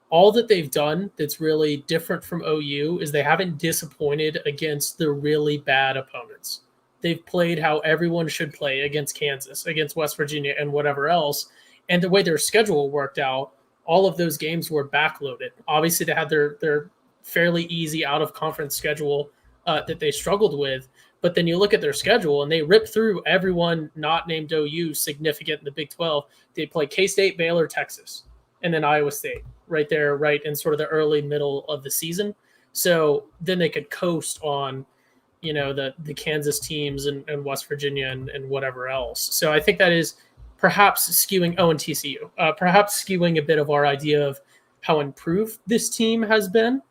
all that they've done that's really different from OU is they haven't disappointed against the really bad opponents. They've played how everyone should play against Kansas, against West Virginia, and whatever else. And the way their schedule worked out, all of those games were backloaded. Obviously, they had their fairly easy out-of-conference schedule that they struggled with. But then you look at their schedule, and they rip through everyone not named OU significant in the Big 12. They play K-State, Baylor, Texas, and then Iowa State. right there, right in sort of the early middle of the season. So then they could coast on, the Kansas teams and West Virginia and whatever else. So I think that is perhaps skewing, and TCU, perhaps skewing a bit of our idea of how improved this team has been.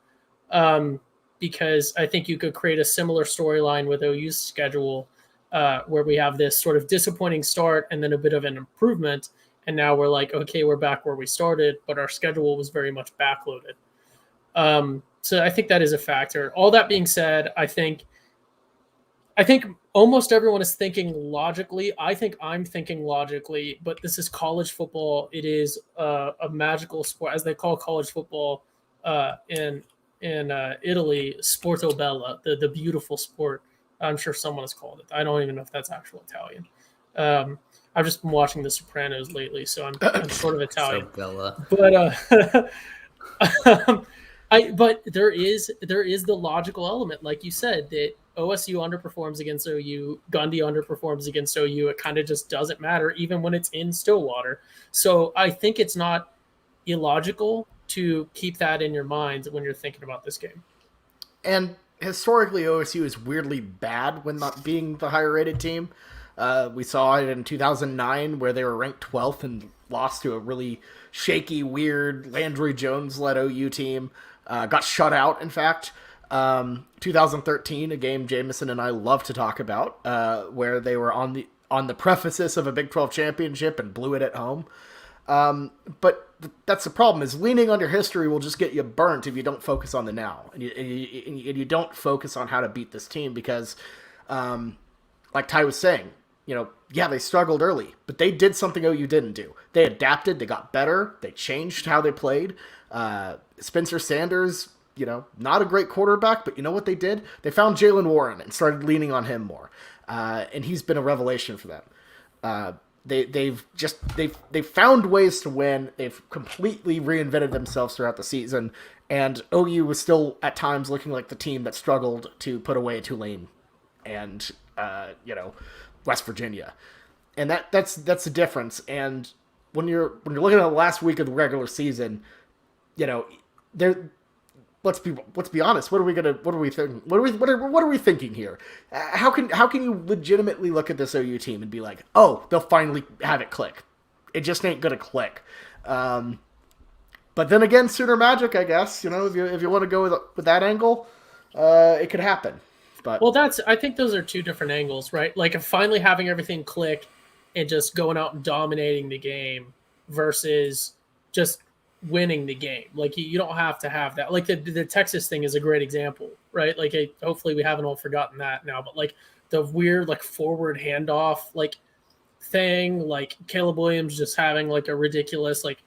Because I think you could create a similar storyline with OU's schedule, where we have this sort of disappointing start and then a bit of an improvement. And now we're like, okay, we're back where we started, but our schedule was very much backloaded. So I think that is a factor. All that being said, I think almost everyone is thinking logically. I think I'm thinking logically, but this is college football. It is a magical sport, as they call college football in Italy, Sporto Bella, the beautiful sport. I'm sure someone has called it. I don't even know if that's actual Italian. I've just been watching The Sopranos lately, so I'm sort of Italian. So Bella. But but there is the logical element, like you said, that OSU underperforms against OU, Gundy underperforms against OU. It kind of just doesn't matter, even when it's in Stillwater. So I think it's not illogical to keep that in your mind when you're thinking about this game. And historically, OSU is weirdly bad when not being the higher rated team. We saw it in 2009 where they were ranked 12th and lost to a really shaky, weird Landry Jones-led OU team. Got shut out, in fact. 2013, a game Jameson and I love to talk about, where they were on the precipice of a Big 12 championship and blew it at home. But that's the problem, is leaning on your history will just get you burnt if you don't focus on the now. And you don't focus on how to beat this team because, like Ty was saying, they struggled early, but they did something OU didn't do. They adapted, they got better, they changed how they played. Spencer Sanders, not a great quarterback, but you know what they did? They found Jalen Warren and started leaning on him more. And he's been a revelation for them. They've found ways to win. They've completely reinvented themselves throughout the season. And OU was still at times looking like the team that struggled to put away Tulane and, West Virginia. And that's the difference. And when you're looking at the last week of the regular season, let's be honest. What are we thinking? What are we thinking here? How can you legitimately look at this OU team and be like, oh, they'll finally have it click? It just ain't gonna click. But then again, Sooner Magic, I guess. If you want to go with that angle, it could happen. But I think those are two different angles, right? Like finally having everything click and just going out and dominating the game versus just winning the game. Like you don't have to have that. Like the Texas thing is a great example, right? Like hopefully we haven't all forgotten that now, but like the weird like forward handoff like thing, like Caleb Williams just having like a ridiculous like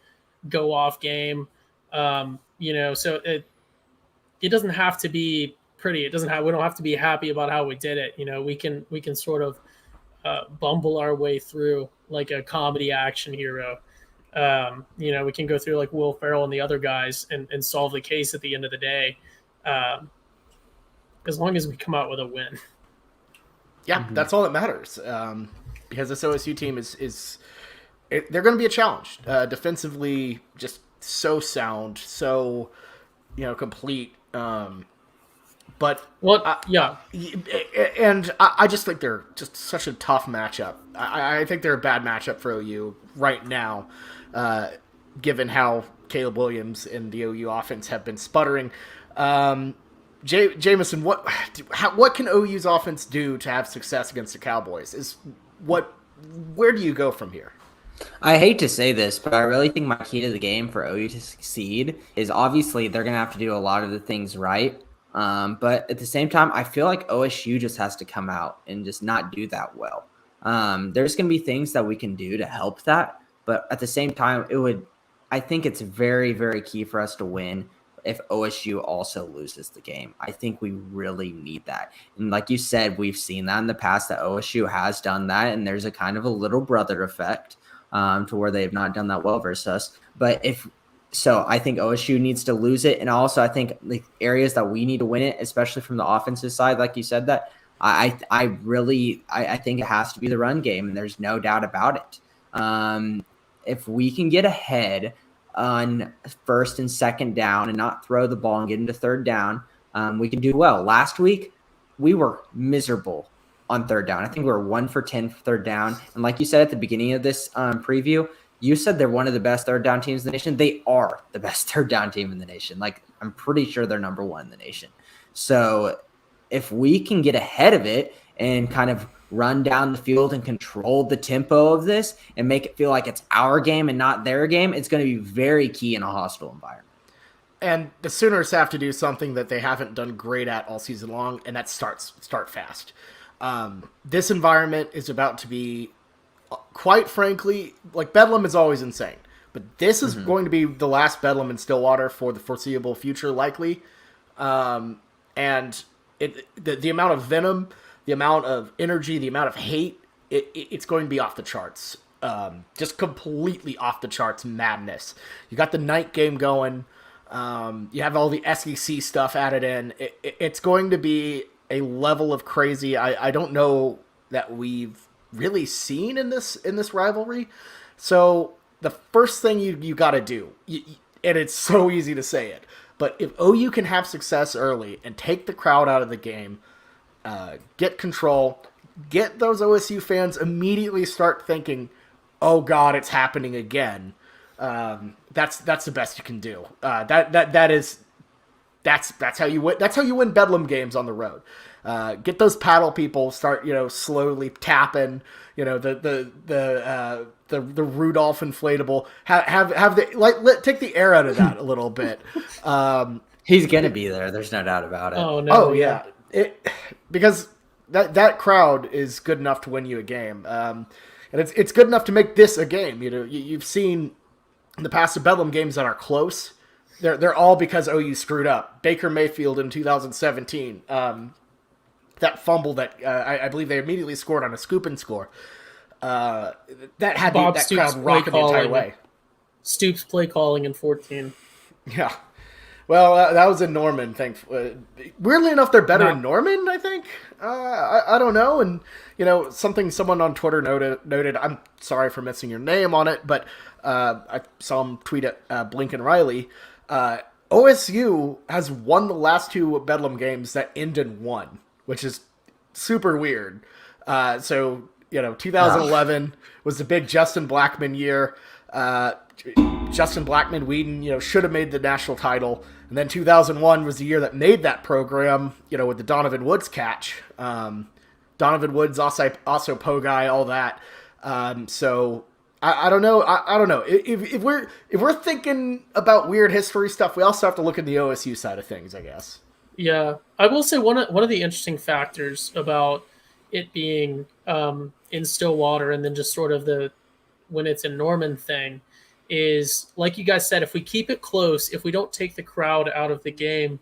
go off game. So it doesn't have to be pretty. We don't have to be happy about how we did it. We can sort of bumble our way through like a comedy action hero. We can go through like Will Ferrell and the other guys and solve the case at the end of the day, as long as we come out with a win. Yeah, That's all that matters. Because this OSU team they're going to be a challenge. Defensively, just so sound, so complete. And I just think they're just such a tough matchup. I think they're a bad matchup for OU right now, given how Caleb Williams and the OU offense have been sputtering. Jameson, what can OU's offense do to have success against the Cowboys? Where do you go from here? I hate to say this, but I really think my key to the game for OU to succeed is obviously they're going to have to do a lot of the things right. But at the same time, I feel like OSU just has to come out and just not do that well. There's going to be things that we can do to help that. But at the same time, I think it's very, very key for us to win if OSU also loses the game. I think we really need that. And like you said, we've seen that in the past that OSU has done that. And there's a kind of a little brother effect to where they've not done that well versus us. But So I think OSU needs to lose it. And also I think the areas that we need to win it, especially from the offensive side, like you said, that I think it has to be the run game, and there's no doubt about it. If we can get ahead on first and second down and not throw the ball and get into third down, we can do well. Last week, we were miserable on third down. I think we were 1 for 10 for third down. And like you said at the beginning of this preview, you said they're one of the best third down teams in the nation. They are the best third down team in the nation. Like, I'm pretty sure they're number one in the nation. So if we can get ahead of it and kind of run down the field and control the tempo of this and make it feel like it's our game and not their game, it's going to be very key in a hostile environment. And the Sooners have to do something that they haven't done great at all season long, and that's start fast. This environment is about to be, quite frankly, like Bedlam is always insane, but this is going to be the last Bedlam in Stillwater for the foreseeable future, likely. And the amount of venom, the amount of energy, the amount of hate, it's going to be off the charts. Just completely off the charts madness. You got the night game going. You have all the SEC stuff added in. It's going to be a level of crazy I don't know that we've really seen in this rivalry. So the first thing you got to do, and it's so easy to say it, but if OU can have success early and take the crowd out of the game, get control, get those OSU fans immediately start thinking, oh God, it's happening again. That's the best you can do. That's how you win. That's how you win Bedlam games on the road. Get those paddle people start, slowly tapping, the Rudolph inflatable. Take the air out of that a little bit. He's gonna be there. There's no doubt about it. Oh no! Oh yeah, because that crowd is good enough to win you a game, and it's good enough to make this a game. You've seen in the past the Bedlam games that are close. They're all because OU screwed up. Baker Mayfield in 2017, that fumble that I believe they immediately scored on a scoop and score. That had that crowd rocking the entire way. Stoops play calling in 14. Yeah. Well, that was in Norman. Weirdly enough, they're better in Norman, I think. I don't know. And, someone on Twitter noted, I'm sorry for missing your name on it, but I saw him tweet at Blinken Riley. OSU has won the last two Bedlam games that end in 1, which is super weird. 2011 was the big Justin Blackman year. Justin Blackman-Weeden, should have made the national title. And then 2001 was the year that made that program, with the Donovan Woods catch. Donovan Woods, also Poe guy, all that. So I don't know. I don't know. If we're thinking about weird history stuff, we also have to look at the OSU side of things, I guess. Yeah, I will say one of the interesting factors about it being in Stillwater and then just sort of when it's in Norman thing is, like you guys said, if we keep it close, if we don't take the crowd out of the game,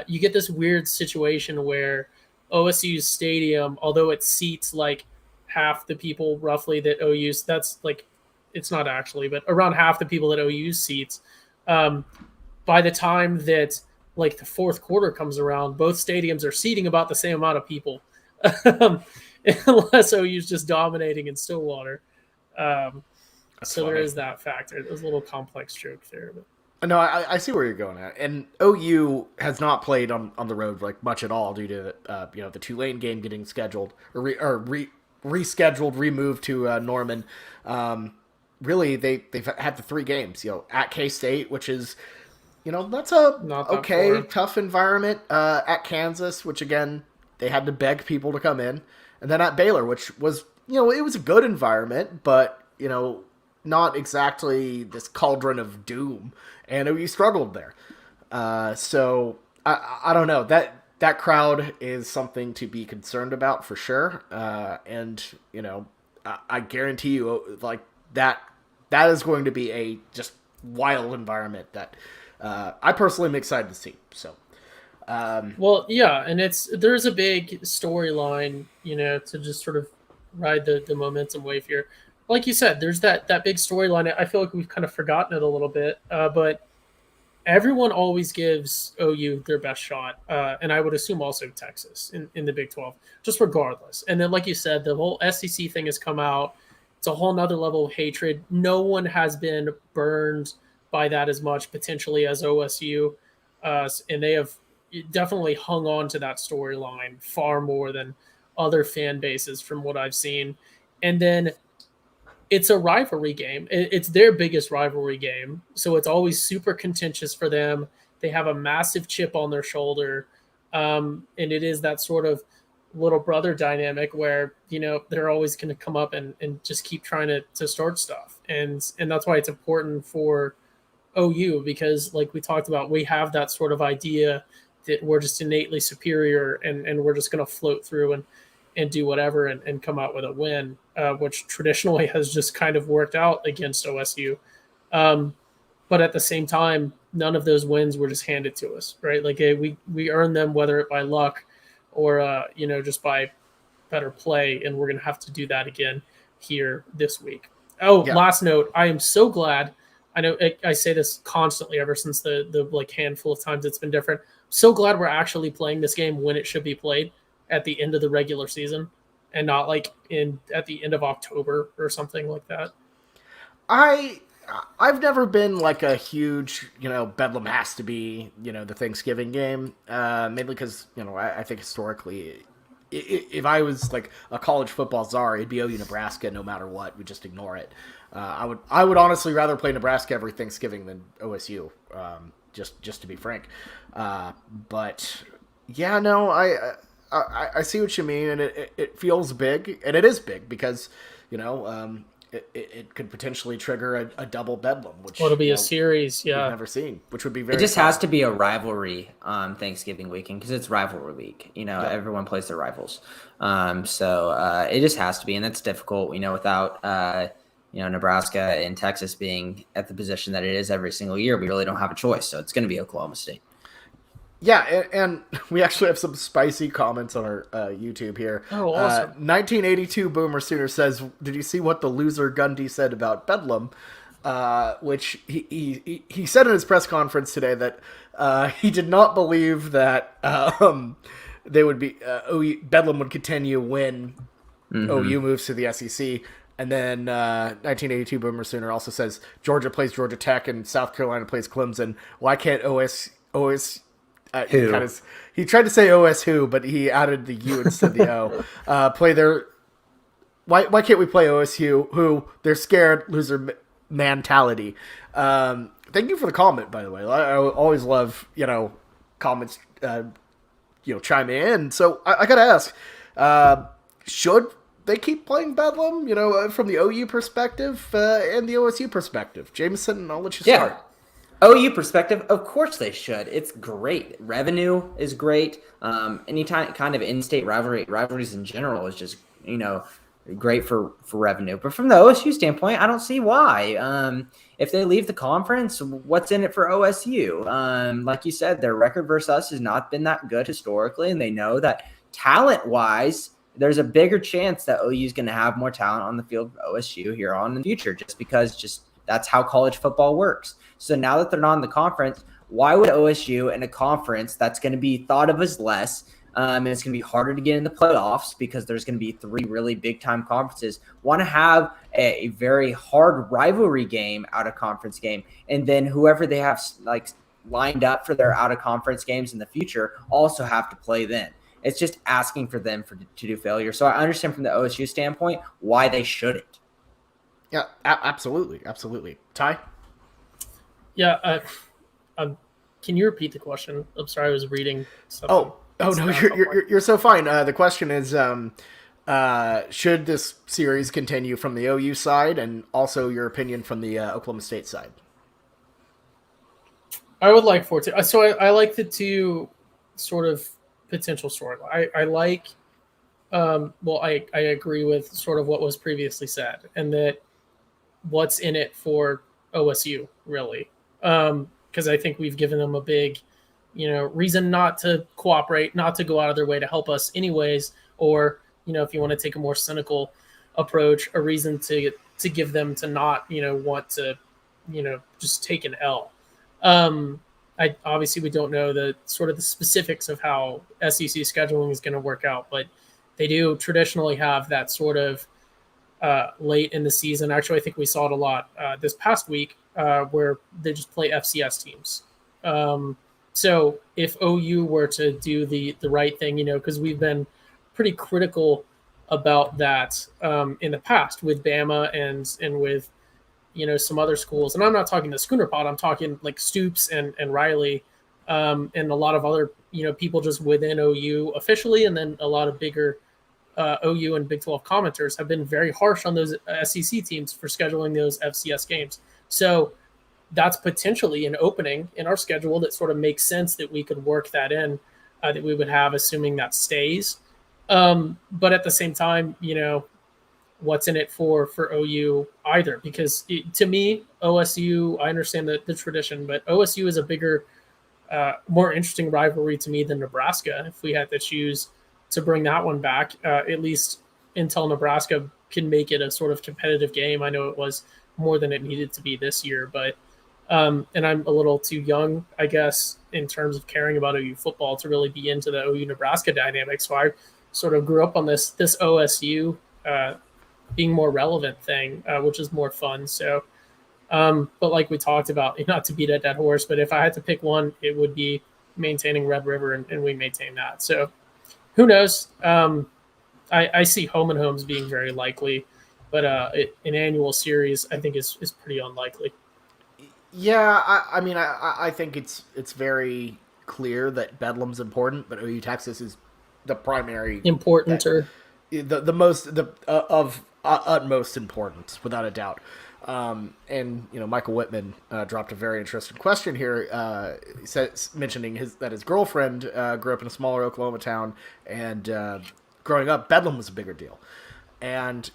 you get this weird situation where OSU's stadium, although it seats like half the people roughly that OU's, that's like, it's not actually, but around half the people that OU seats, by the time that like the fourth quarter comes around, both stadiums are seating about the same amount of people, unless OU's just dominating in Stillwater. So funny. There is that factor. It was a little complex joke there. But. No, I see where you're going at. And OU has not played on the road like much at all due to the Tulane game getting scheduled or rescheduled, removed to Norman. Really, they've had the 3 games. At K-State, which is that's a tough environment. At Kansas, which again they had to beg people to come in, and then at Baylor, which was it was a good environment, but not exactly this cauldron of doom, and OU struggled there. So I don't know. That crowd is something to be concerned about for sure. And I guarantee you, like that is going to be a just wild environment that I personally am excited to see. So. Well, yeah, and there's a big storyline, to just sort of ride the momentum wave here. Like you said, there's that big storyline. I feel like we've kind of forgotten it a little bit, but everyone always gives OU their best shot, and I would assume also Texas in the Big 12, just regardless. And then, like you said, the whole SEC thing has come out. It's a whole nother level of hatred. No one has been burned by that as much potentially as OSU, and they have definitely hung on to that storyline far more than other fan bases from what I've seen. And then it's a rivalry game. It's their biggest rivalry game, so it's always super contentious for them. They have a massive chip on their shoulder, and it is that sort of little brother dynamic where they're always going to come up and just keep trying to start stuff, and that's why it's important for OU, because like we talked about, we have that sort of idea that we're just innately superior and we're just going to float through and do whatever and come out with a win, which traditionally has just kind of worked out against OSU. But at the same time, none of those wins were just handed to us, right? Like we earned them, whether it by luck or just by better play, and we're going to have to do that again here this week. Oh, yeah. Last note, I am so glad. I know I say this constantly ever since the like handful of times it's been different. So glad we're actually playing this game when it should be played, at the end of the regular season, and not like at the end of October or something like that. I've never been like a huge, Bedlam has to be, the Thanksgiving game, mainly because, I think historically, if I was like a college football czar, it'd be OU Nebraska no matter what. We just ignore it. I would honestly rather play Nebraska every Thanksgiving than OSU, just to be frank. But yeah, no, I see what you mean, and it feels big, and it is big because, it could potentially trigger a double Bedlam, which it'll be a series, yeah, we've never seen, which would be very. It just has to be a rivalry on Thanksgiving weekend because it's rivalry week. Everyone plays their rivals, so it just has to be, and that's difficult. Without Nebraska and Texas being at the position that it is every single year, we really don't have a choice. So it's going to be Oklahoma State. Yeah, and we actually have some spicy comments on our YouTube here. Oh, awesome. 1982 Boomer Sooner says, did you see what the loser Gundy said about Bedlam? Which he said in his press conference today that he did not believe that they would be Bedlam would continue when OU moves to the SEC. And then 1982 Boomer Sooner also says, Georgia plays Georgia Tech and South Carolina plays Clemson. Why can't OS he tried to say OSU, but he added the U instead of the O. Play their. Why can't we play OSU? Who they're scared loser mentality. Thank you for the comment, by the way. I always love comments. Chime in. So I gotta ask, should they keep playing Bedlam? From the OU perspective and the OSU perspective. Jameson, I'll let you start. OU perspective, of course they should. It's great. Revenue is great. Any kind of in-state rivalries in general is just, great for revenue. But from the OSU standpoint, I don't see why. If they leave the conference, what's in it for OSU? Like you said, their record versus us has not been that good historically, and they know that talent-wise, there's a bigger chance that OU is going to have more talent on the field for OSU here on in the future, just because that's how college football works. So now that they're not in the conference, why would OSU in a conference that's going to be thought of as less, and it's going to be harder to get in the playoffs because there's going to be 3 really big-time conferences, want to have a very hard rivalry game, out-of-conference game, and then whoever they have lined up for their out-of-conference games in the future also have to play then. It's just asking for them to do failure. So I understand from the OSU standpoint why they shouldn't. Yeah, absolutely. Ty? Yeah, can you repeat the question? I'm sorry, I was reading something. Oh no, you're so fine. The question is, should this series continue from the OU side, and also your opinion from the Oklahoma State side? I would like for it to. So I like the two sort of potential storyline. I like. I agree with sort of what was previously said, and that what's in it for OSU really, because I think we've given them a big, reason not to cooperate, not to go out of their way to help us anyways, or if you want to take a more cynical approach, a reason to give them to not want to just take an L. I obviously we don't know the sort of the specifics of how SEC scheduling is going to work out, but they do traditionally have that sort of late in the season. Actually, I think we saw it a lot this past week where they just play FCS teams. So if OU were to do the right thing, because we've been pretty critical about that in the past with Bama and with some other schools, and I'm not talking the Schooner Pod. I'm talking like Stoops and Riley, and a lot of other people just within OU officially, and then a lot of bigger OU and Big 12 commenters have been very harsh on those SEC teams for scheduling those FCS games. So that's potentially an opening in our schedule that sort of makes sense that we could work that in, that we would have, assuming that stays. But at the same time, what's in it for OU either? Because to me, OSU, I understand the tradition, but OSU is a bigger, more interesting rivalry to me than Nebraska. If we had to choose to bring that one back, at least until Nebraska can make it a sort of competitive game. I know it was more than it needed to be this year, but and I'm a little too young, I guess, in terms of caring about OU football to really be into the OU Nebraska dynamic. So I sort of grew up on this OSU being more relevant thing, which is more fun. So, but like we talked about, not to beat a dead horse, but if I had to pick one, it would be maintaining Red River, and we maintain that. So who knows? I see home and homes being very likely, but an annual series I think is pretty unlikely. Yeah, I think it's very clear that Bedlam's important, but OU Texas is the primary important or the most of utmost importance without a doubt. And Michael Whitman dropped a very interesting question here, mentioning that his girlfriend grew up in a smaller Oklahoma town, and growing up, Bedlam was a bigger deal. And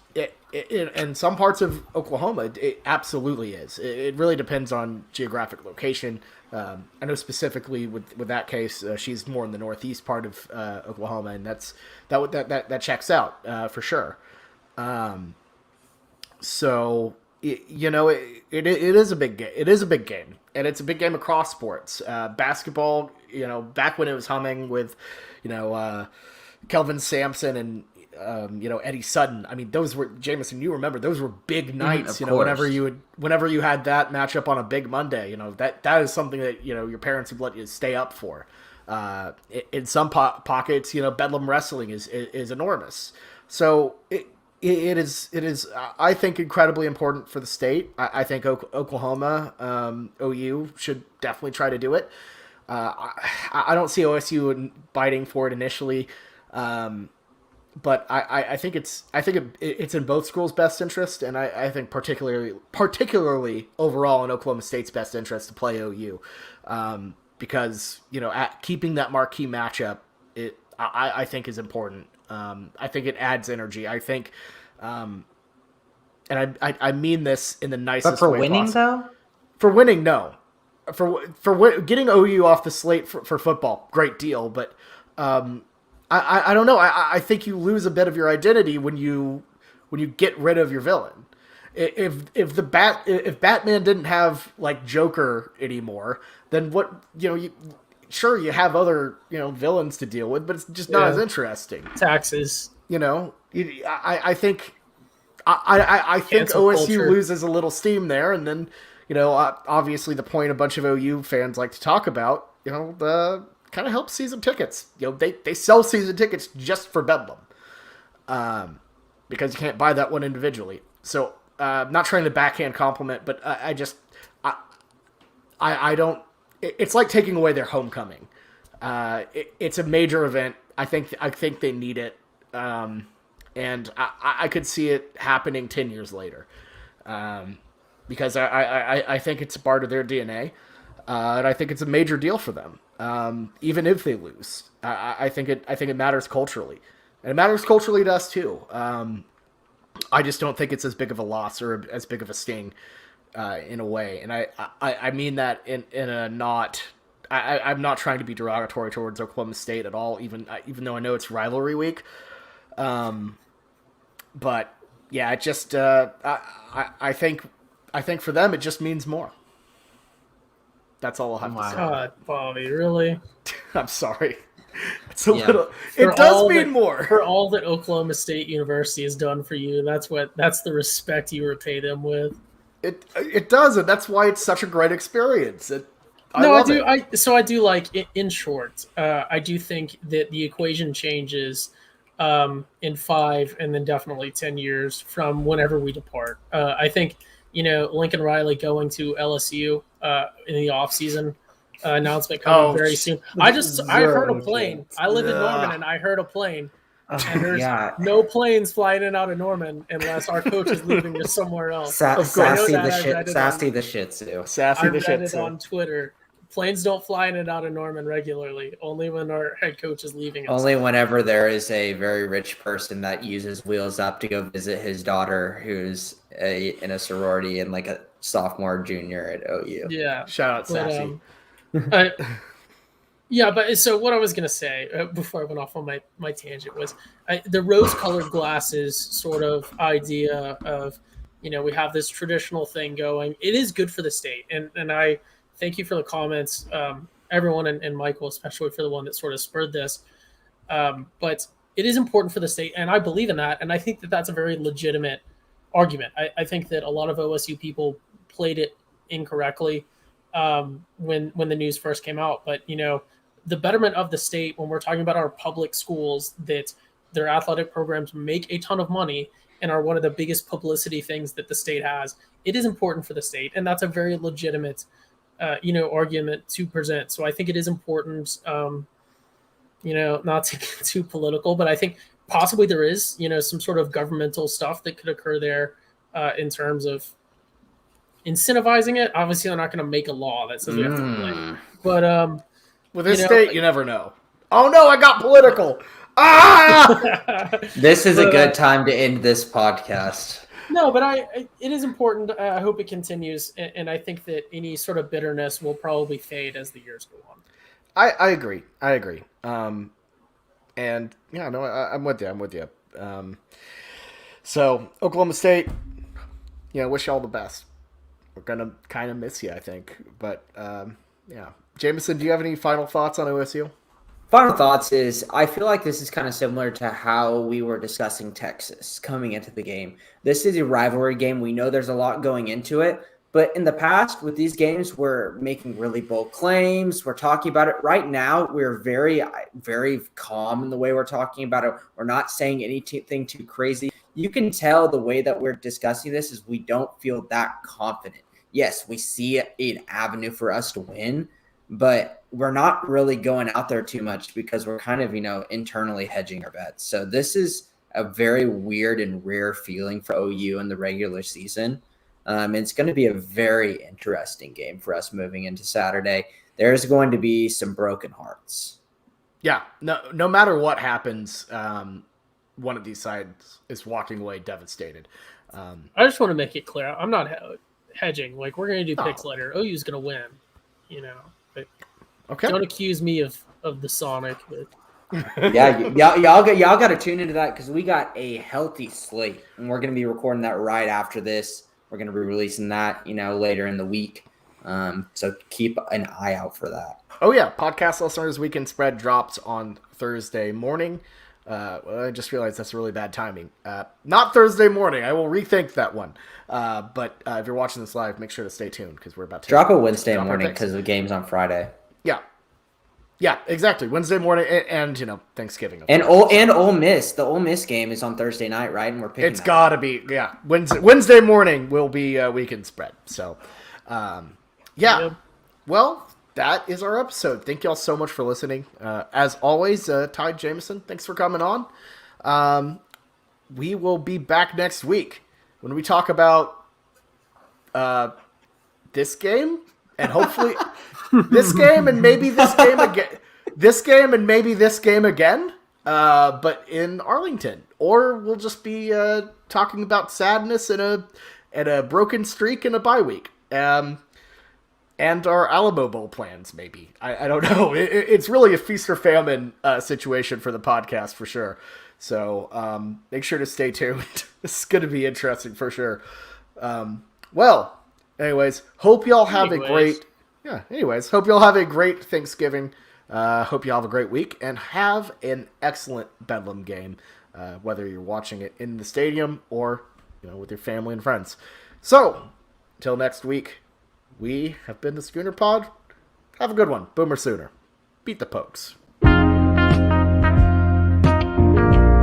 in some parts of Oklahoma, it absolutely is. It really depends on geographic location. I know specifically with that case, she's more in the northeast part of Oklahoma, and that checks out for sure. So it is a big game. It is a big game, and it's a big game across sports. Basketball, back when it was humming with, Kelvin Sampson and Eddie Sutton. I mean, those were, Jameson, you remember, those were big nights. Whenever you had that matchup on a big Monday, that is something that your parents would let you stay up for. In some pockets, Bedlam wrestling is enormous. So it is I think incredibly important for the state. I think Oklahoma, OU should definitely try to do it. I don't see OSU biting for it initially. But I think it's in both schools' best interest, and I think particularly overall in Oklahoma State's best interest to play OU, because keeping that marquee matchup, I think is important. I think it adds energy. I think, and I mean this in the nicest way possible. But for winning though, for winning, no, for getting OU off the slate for football, great deal, but. I don't know. I think you lose a bit of your identity when you get rid of your villain. If Batman didn't have like Joker anymore, then what sure you have other villains to deal with, but it's just not as interesting. Taxes. I think OSU culture loses a little steam there, and then obviously the point a bunch of OU fans like to talk about the. Kind of helps season tickets. They sell season tickets just for Bedlam, because you can't buy that one individually. So I'm not trying to backhand compliment, but I don't. It's like taking away their homecoming. It's a major event. I think they need it, and I could see it happening 10 years later, because I think it's a part of their DNA, and I think it's a major deal for them. Even if they lose, I think it matters culturally, and it matters culturally to us too. I just don't think it's as big of a loss or as big of a sting, in a way. And I mean that in a not. I'm not trying to be derogatory towards Oklahoma State at all, even though I know it's rivalry week. But yeah, it just I think for them it just means more. That's all I'll have to say. God, Bobby, really? I'm sorry. It's a Yeah. little. For It does all mean that- more. For all that Oklahoma State University has done for you, that's the respect you repay them with. It does, and that's why it's such a great experience. I No, I love do. it. I do like. In short, I do think that the equation changes in 5 and then definitely 10 years from whenever we depart. I think Lincoln Riley going to LSU in the offseason announcement coming very soon. I heard a plane. I live in Norman, and I heard a plane. And there's no planes flying in and out of Norman unless our coach is leaving to somewhere else. Of course. Sassy I know the that. shit. Sassy the Shih Tzu. Sassy I the read shit it too. on Twitter. Planes don't fly in and out of Norman regularly. Only when our head coach is leaving us. Only whenever there is a very rich person that uses Wheels Up to go visit his daughter, who's in a sorority and like a sophomore, junior at OU. Yeah. Shout out Sassy. Yeah, but so what I was gonna say before I went off on my tangent was the rose-colored glasses sort of idea of, we have this traditional thing going. It is good for the state, and I thank you for the comments, everyone, and Michael especially for the one that sort of spurred this. But it is important for the state, and I believe in that, and I think that that's a very legitimate argument. I think that a lot of OSU people played it incorrectly when the news first came out, but the betterment of the state, when we're talking about our public schools, that their athletic programs make a ton of money and are one of the biggest publicity things that the state has, it is important for the state, and that's a very legitimate argument to present. So I think it is important, not to get too political, but I think possibly there is, some sort of governmental stuff that could occur there in terms of incentivizing it. Obviously, they're not going to make a law that says we have to play, but with this state, you never know. Oh no, I got political. This is a good time to end this podcast. No, but it is important. I hope it continues, and I think that any sort of bitterness will probably fade as the years go on. I agree. And yeah, no, I'm with you. So Oklahoma State, wish you all the best. We're gonna kind of miss you, I think. But yeah, Jameson, do you have any final thoughts on OSU? Final thoughts is I feel like this is kind of similar to how we were discussing Texas coming into the game. This is a rivalry game. We know there's a lot going into it. But in the past, with these games, we're making really bold claims. We're talking about it. Right now, we're very, very calm in the way we're talking about it. We're not saying anything too crazy. You can tell the way that we're discussing this is we don't feel that confident. Yes, we see an avenue for us to win, but we're not really going out there too much because we're kind of, internally hedging our bets. So this is a very weird and rare feeling for OU in the regular season. It's going to be a very interesting game for us moving into Saturday. There's going to be some broken hearts. Yeah, no matter what happens, one of these sides is walking away devastated. I just want to make it clear. I'm not hedging. Like, we're going to do picks later. OU's going to win, But okay. Don't accuse me of the Sonic. But Yeah, y'all got to tune into that because we got a healthy slate, and we're going to be recording that right after this. We're going to be releasing that, later in the week. So keep an eye out for that. Oh yeah, podcast listeners, Weekend Spread drops on Thursday morning. I just realized that's really bad timing. Not Thursday morning. I will rethink that one. But if you're watching this live, make sure to stay tuned because we're about to drop a Wednesday drop morning because the game's on Friday. Yeah, exactly. Wednesday morning and Thanksgiving. And Ole Miss. The Ole Miss game is on Thursday night, right? And we're picking. It's got to be Wednesday morning will be Weekend Spread. So, yeah. Well, that is our episode. Thank y'all so much for listening. As always, Ty Jameson, thanks for coming on. We will be back next week when we talk about this game and hopefully this game and maybe this game again. This game and maybe this game again, but in Arlington. Or we'll just be talking about sadness and a broken streak and a bye week. And our Alamo Bowl plans, maybe. I don't know. It's really a feast or famine situation for the podcast, for sure. So make sure to stay tuned. This is going to be interesting, for sure. Anyways, hope y'all have a great... Yeah, anyways, hope y'all have a great Thanksgiving. Hope you all have a great week and have an excellent Bedlam game, whether you're watching it in the stadium or with your family and friends. So, until next week, we have been the Schooner Pod. Have a good one. Boomer Sooner. Beat the Pokes.